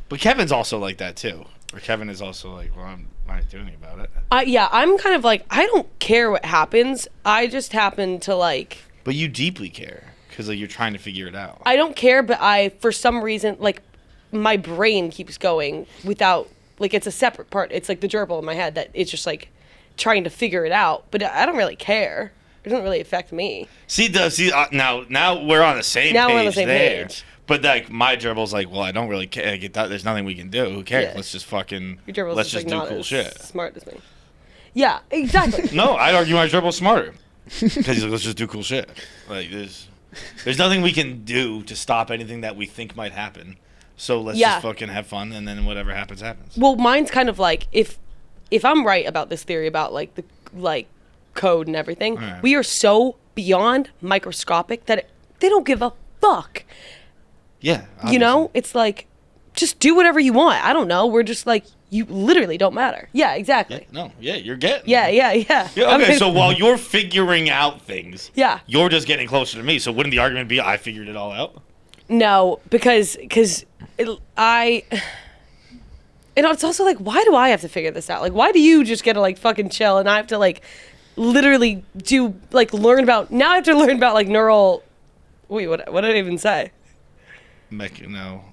But Kevin's also like that, too. Or Kevin is also like, well, I'm not doing anything about it. I'm kind of like, I don't care what happens. I just happen to like... But you deeply care, because like, you're trying to figure it out. I don't care, but for some reason, like, my brain keeps going without... Like, it's a separate part. It's like the gerbil in my head that it's just like trying to figure it out. But I don't really care. It doesn't really affect me. Now we're on the same Now page we're on the same there. page. But like my gerbil's like, well, I don't really care. Like, there's nothing we can do. Who cares? Yeah. Let's just fucking Your gerbil's let's just just like, do not cool as shit. smart as me. Yeah, exactly. No, I'd argue my gerbil's smarter because he's like, let's just do cool shit. Like there's nothing we can do to stop anything that we think might happen. So let's just fucking have fun, and then whatever happens happens. Well, mine's kind of like if I'm right about this theory about like the code and everything, right. We are so beyond microscopic that they don't give a fuck. Yeah, You know, it's like just do whatever you want. I don't know. We're just like you literally don't matter. Yeah, exactly. You're getting. Yeah. Yeah, okay, I mean, so while you're figuring out things, yeah, you're just getting closer to me. So wouldn't the argument be I figured it all out? no, because it's also like, why do I have to figure this out? Like, why do you just get to like fucking chill and I have to like literally do like learn about? Now I have to learn about like neural. Wait, what did I even say? No.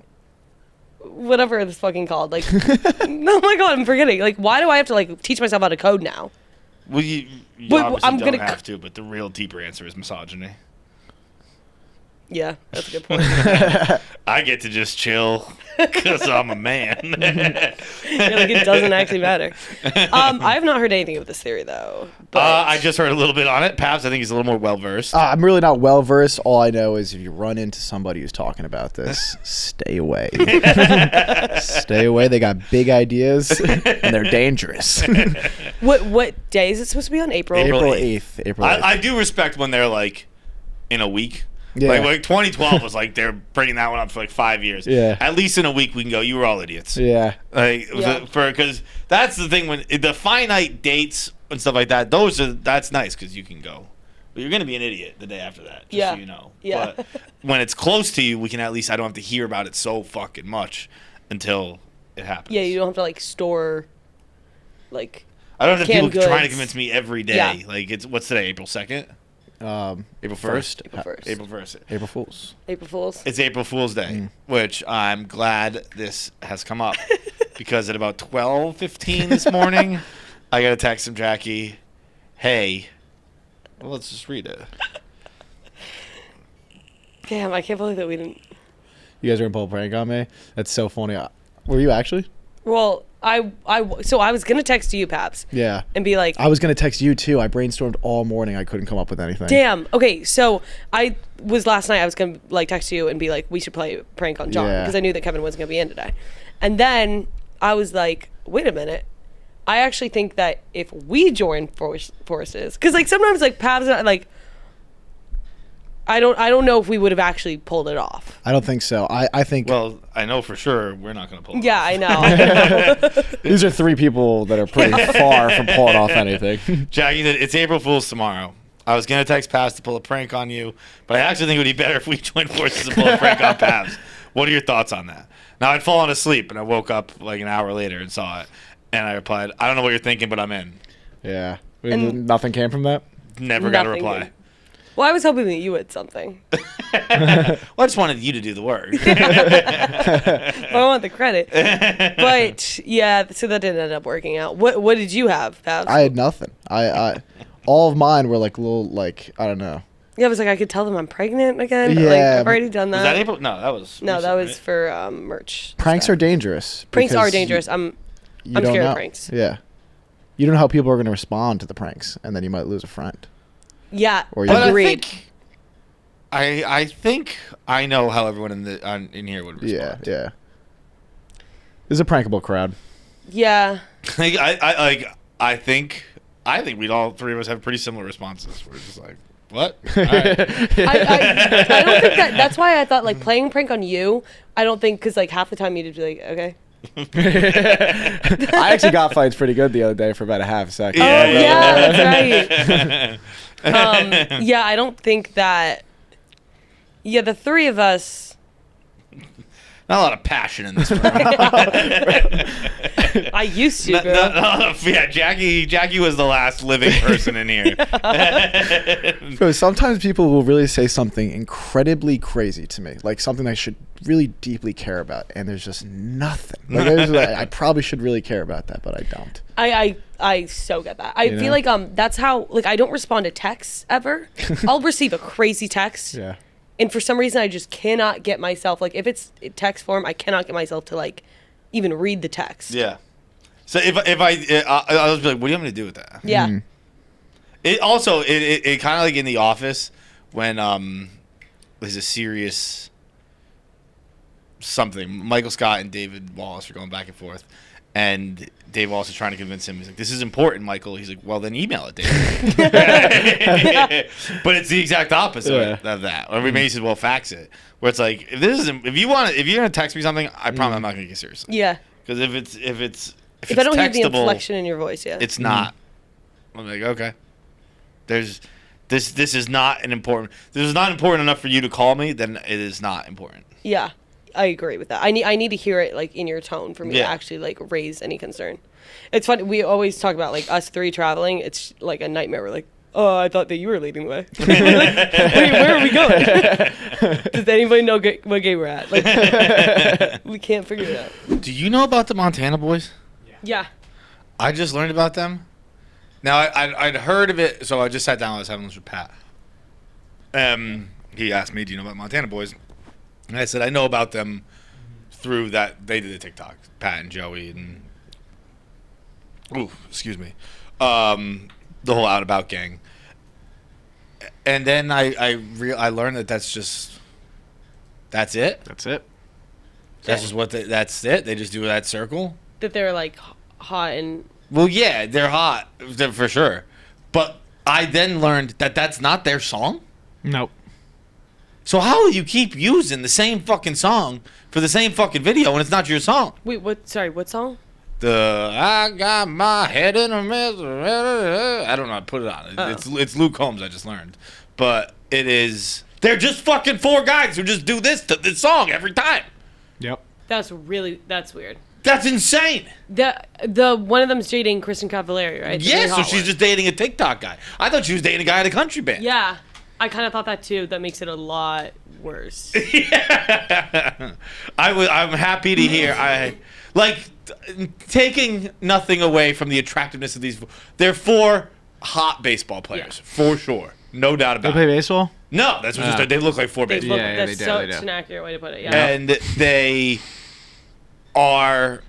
Whatever it's fucking called. Like, oh my god, I'm forgetting. Like, why do I have to like teach myself how to code now? Well, you But obviously I'm don't gonna have to, but the real deeper answer is misogyny. Yeah, that's a good point. I get to just chill because I'm a man. Yeah, like it doesn't actually matter. I have not heard anything of this theory though. But I just heard a little bit on it. Paps, I think he's a little more well versed. I'm really not well versed. All I know is if you run into somebody who's talking about this, stay away. Stay away. They got big ideas and they're dangerous. what day is it supposed to be on? April 8th. April 8th. I do respect when they're like in a week. Yeah. Like 2012 was like they're bringing that one up for like 5 years. Yeah. At least in a week we can go, you were all idiots. Yeah. Like Yeah. because that's the thing when the finite dates and stuff like that. That's nice because you can go. But you're gonna be an idiot the day after that. Just Yeah. so you know. Yeah. But when it's close to you, we can at least I don't have to hear about it so fucking much until it happens. Yeah, you don't have to like store like I don't have people canned trying to goods. convince me every day. Yeah. Like it's what's today? April 2nd. April April 1st. April 1st. April 1st. April Fools. April Fools. It's April Fool's Day, which I'm glad this has come up because at about 12:15 this morning, I got a text from Jackie. Hey, well, let's just read it. Damn, I can't believe that we didn't. You guys are gonna pull a prank on me? That's so funny. Were you actually? Well, so I was gonna text you, Paps, Yeah. and be like, I was gonna text you too. I brainstormed all morning. I couldn't come up with anything. damn. Okay, so last night I was gonna like text you and be like, we should play a prank on John Yeah. because I knew that Kevin wasn't gonna be in today, and then I was like, wait a minute. I actually think that if we join forces, because like sometimes like Paps and I, like. I don't know if we would have actually pulled it off. I don't think so. I think Well, I know for sure we're not going to pull it Yeah, off. I know. these are three people that are pretty far from pulling off anything. Jackie said, it's April Fool's tomorrow. I was going to text Pabs to pull a prank on you, but I actually think it would be better if we joined forces and pull a prank on Pabs. What are your thoughts on that? Now, I'd fallen asleep, and I woke up like an hour later and saw it. And I replied, I don't know what you're thinking, but I'm in. Yeah. And- Nothing came from that? Never got a Nothing reply. did. Well, I was hoping that you had something. Well, I just wanted you to do the work. I want the credit. But yeah, so that didn't end up working out. What did you have, Paps? I had nothing. I all of mine were like little, like, I don't know. Yeah, I was like, I could tell them I'm pregnant again. But, Yeah, like, I've but- already done that. Was that April? No, that was. No, that recent, was right? for merch. Pranks stuff. are dangerous. Pranks are because dangerous. I'm you I'm don't scared of know. pranks. Yeah. You don't know how people are going to respond to the pranks, and then you might lose a friend. Yeah, Or you- But agreed. I think I know how everyone in here would respond. Yeah. This is a prankable crowd. Yeah. I think we'd all three of us have pretty similar responses. We're just like, what? All right. I don't think that's why I thought like playing a prank on you. I don't think because like half the time you'd be like, okay. I actually got fights pretty good the other day for about a half second. Oh yeah, that's right. Yeah, I don't think that. Yeah, the three of us. Not a lot of passion in this room. I used to. Girl. Yeah, Jackie was the last living person in here. Bro, sometimes people will really say something incredibly crazy to me, like something I should really deeply care about, and there's just nothing. Like, I probably should really care about that, but I don't. I so get that. I You feel know? like that's how like I don't respond to texts ever. I'll receive a crazy text. Yeah. And for some reason, I just cannot get myself, like, if it's in text form, I cannot get myself to, like, even read the text. Yeah. So if I was like, what do you want me to do with that? Yeah. It also it kind of like in The Office when there's a serious something. Michael Scott and David Wallace are going back and forth, and Dave Wallace is trying to convince him. He's like, "This is important, Michael." He's like, "Well, then email it, Dave." But it's the exact opposite of that. Or maybe he says, "Well, fax it." Where it's like, if you're gonna text me something, I promise I'm not gonna get seriously. Yeah. Because if it's If I don't hear the textable, inflection in your voice, yeah. it's not. I'm like, okay. This is not an important. This is not important enough for you to call me. Then it is not important. Yeah, I agree with that. I need to hear it like in your tone for me to Yeah. actually like raise any concern. It's funny. We always talk about like us three traveling. It's like a nightmare. We're like, oh, I thought that you were leading the way. Like, wait, where are we going? Does anybody know what game we're at? Like, we can't figure it out. Do you know about the Montana Boyz? Yeah. I just learned about them. Now I'd heard of it, so I just sat down. I was having lunch with Pat. He asked me, "Do you know about Montana Boyz?" And I said, "I know about them through that they did the TikTok, Pat and Joey and excuse me, the whole Out About gang." And then I learned that that's it. That's it. That's just that's it. They just do that circle. That they're like hot and. Well, yeah, they're hot for sure. But I then learned that that's not their song. Nope. So how will you keep using the same fucking song for the same fucking video when it's not your song? Wait, what? Sorry, what song? I got my head in a mess. I don't know. I put it on. It's Luke Combs. I just learned, but it is. They're just fucking four guys who just do this song every time. Yep. That's weird. That's insane. The one of them's dating Kristen Cavallari, right? The Yeah, really so hot she's one. just dating a TikTok guy. I thought she was dating a guy at a country band. Yeah, I kind of thought that too. That makes it a lot worse. I'm happy to hear. Taking nothing away from the attractiveness of these. They're four hot baseball players, for sure, no doubt They about play it. baseball? No, that's what they look like four They baseball. look, Yeah, that's they do. such an accurate way to put it. Yeah. And they are,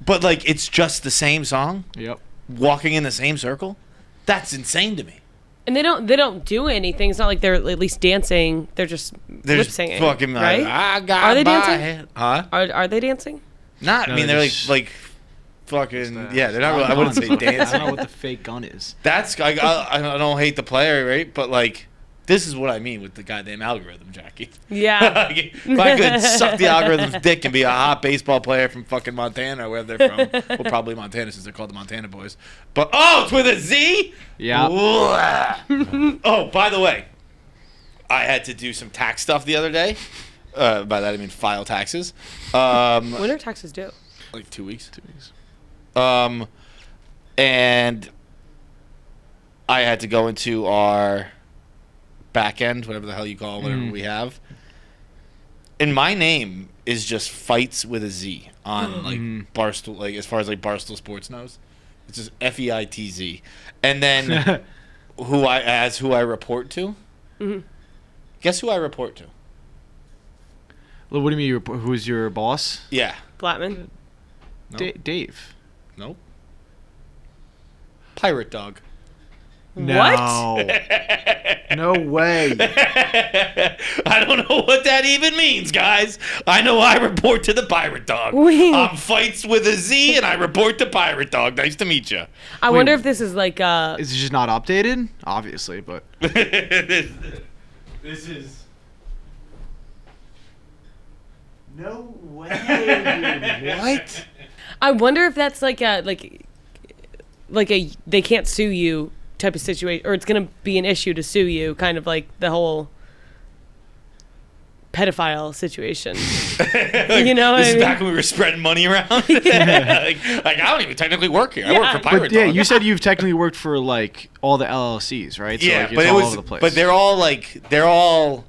but like it's just the same song, Yep. walking in the same circle. That's insane to me. And they don't do anything. It's not like they're at least dancing. They're just They're lip just singing, fucking right? like, I got Are they my dancing? head. Huh? Are they dancing? Not. No, I mean, they're they're just- like fucking. Yeah, they're not really. I wouldn't say I don't dancing. know what the fake gun is. That's I don't hate the player, right? But like, this is what I mean with the goddamn algorithm, Jackie. Yeah. Like, if I could suck the algorithm's dick and be a hot baseball player from fucking Montana, or wherever they're from. Well, probably Montana since they're called the Montana Boyz. But it's with a Z. Yeah. Oh, by the way, I had to do some tax stuff the other day. By that I mean file taxes. When are taxes due? Like 2 weeks. And I had to go into our back end, whatever the hell you call it, whatever we have. And my name is just Fights with a Z on like Barstool, like as far as like Barstool Sports knows. It's just FEITZ. And then who I report to? Guess who I report to? Well, what do you mean? Who's your boss? Yeah. Blattman. No. Dave. Nope. Pirate Dog. No. No way. I don't know what that even means, guys. I know I report to the Pirate Dog. Wait. I'm Fights with a Z, and I report to Pirate Dog. Nice to meet you. I wonder if this is like Is it just not updated? Obviously, but This is. No way. What? I wonder if that's like a they can't sue you type of situation, or it's gonna be an issue to sue you, kind of like the whole pedophile situation. You know what This I is mean? back when we were spreading money around. like I don't even technically work here. I work for Yeah. Pirate but yeah, Dog. you said you've technically worked for like all the LLCs, right? So, Yeah, like, it's but it all was. over the place. But they're all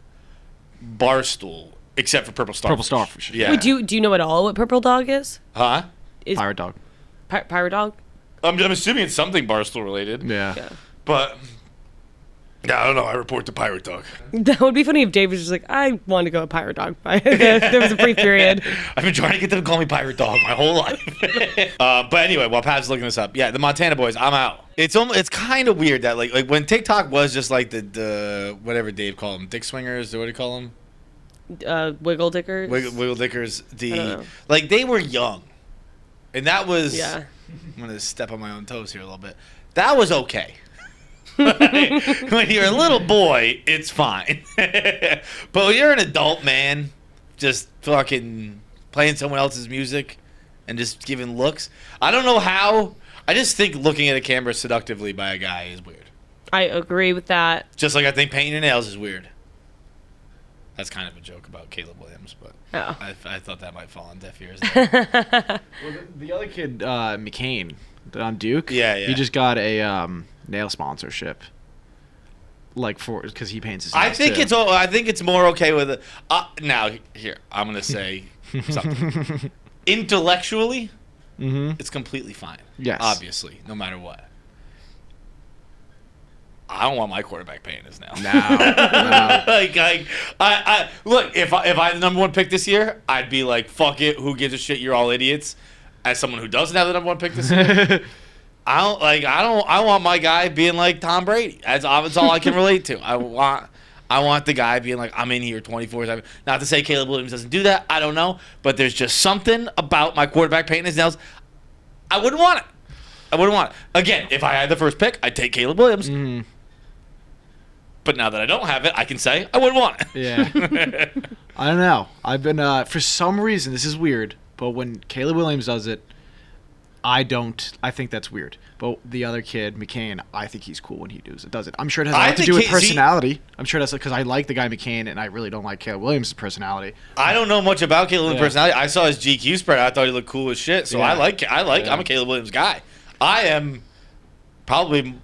Barstool except for Purple Star. Purple Star for sure. Yeah. Wait, do you know at all what Purple Dog is? Huh? Is Pirate Dog. Pirate Dog? I'm assuming it's something Barstool related. Yeah. But yeah, I don't know. I report to Pirate Dog. That would be funny if Dave was just like, I want to go with Pirate Dog. There was a brief period. I've been trying to get them to call me Pirate Dog my whole life. But anyway, while Pat's looking this up, yeah, the Montana Boyz, I'm out. It's kind of weird that like when TikTok was just like the whatever Dave called them, dick swingers, or what do you call them? Wiggle Dickers. Wiggle dickers. I don't know. Like they were young, and that was. Yeah. I'm gonna step on my own toes here a little bit. That was okay. When you're a little boy, it's fine. But when you're an adult man, just fucking playing someone else's music and just giving looks. I don't know how. I just think looking at a camera seductively by a guy is weird. I agree with that. Just like I think painting your nails is weird. That's kind of a joke about Caleb Williams, but I thought that might fall on deaf ears. Well, the other kid, McCain, on Duke. Yeah. He just got a nail sponsorship. Like because he paints his nails I think it's more okay with it. Now here I'm gonna say something. Intellectually, it's completely fine. Yes. Obviously, no matter what. I don't want my quarterback painting his nails. No. I look, if I had the number one pick this year, I'd be like, fuck it, who gives a shit? You're all idiots. As someone who doesn't have the number one pick this year, I want my guy being like Tom Brady. That's all I can relate to. I want the guy being like, I'm in here 24/7. Not to say Caleb Williams doesn't do that. I don't know, but there's just something about my quarterback painting his nails. I wouldn't want it. Again, if I had the first pick, I'd take Caleb Williams. Mm-hmm. But now that I don't have it, I can say I wouldn't want it. Yeah. I don't know. I've been for some reason, this is weird, but when Caleb Williams does it, I think that's weird. But the other kid, McCain, I think he's cool when he does it. I'm sure it has a lot to do with personality. I'm sure that's because I like the guy McCain, and I really don't like Caleb Williams' personality. I don't know much about Caleb Williams' personality. I saw his GQ spread. I thought he looked cool as shit. So I'm a Caleb Williams guy. I am probably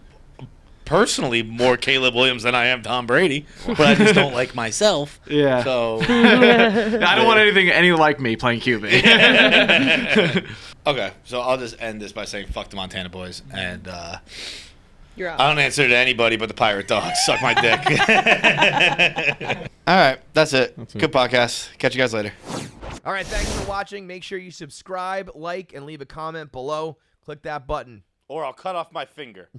personally more Caleb Williams than I am Tom Brady, but I just don't like myself. Yeah. So I don't want any like me playing QB. Okay, so I'll just end this by saying fuck the Montana Boyz, and You're out. I don't answer to anybody but the Pirate Dog. Suck my dick. All right, that's it. Good podcast. Catch you guys later. All right, thanks for watching. Make sure you subscribe, like, and leave a comment below. Click that button. Or I'll cut off my finger.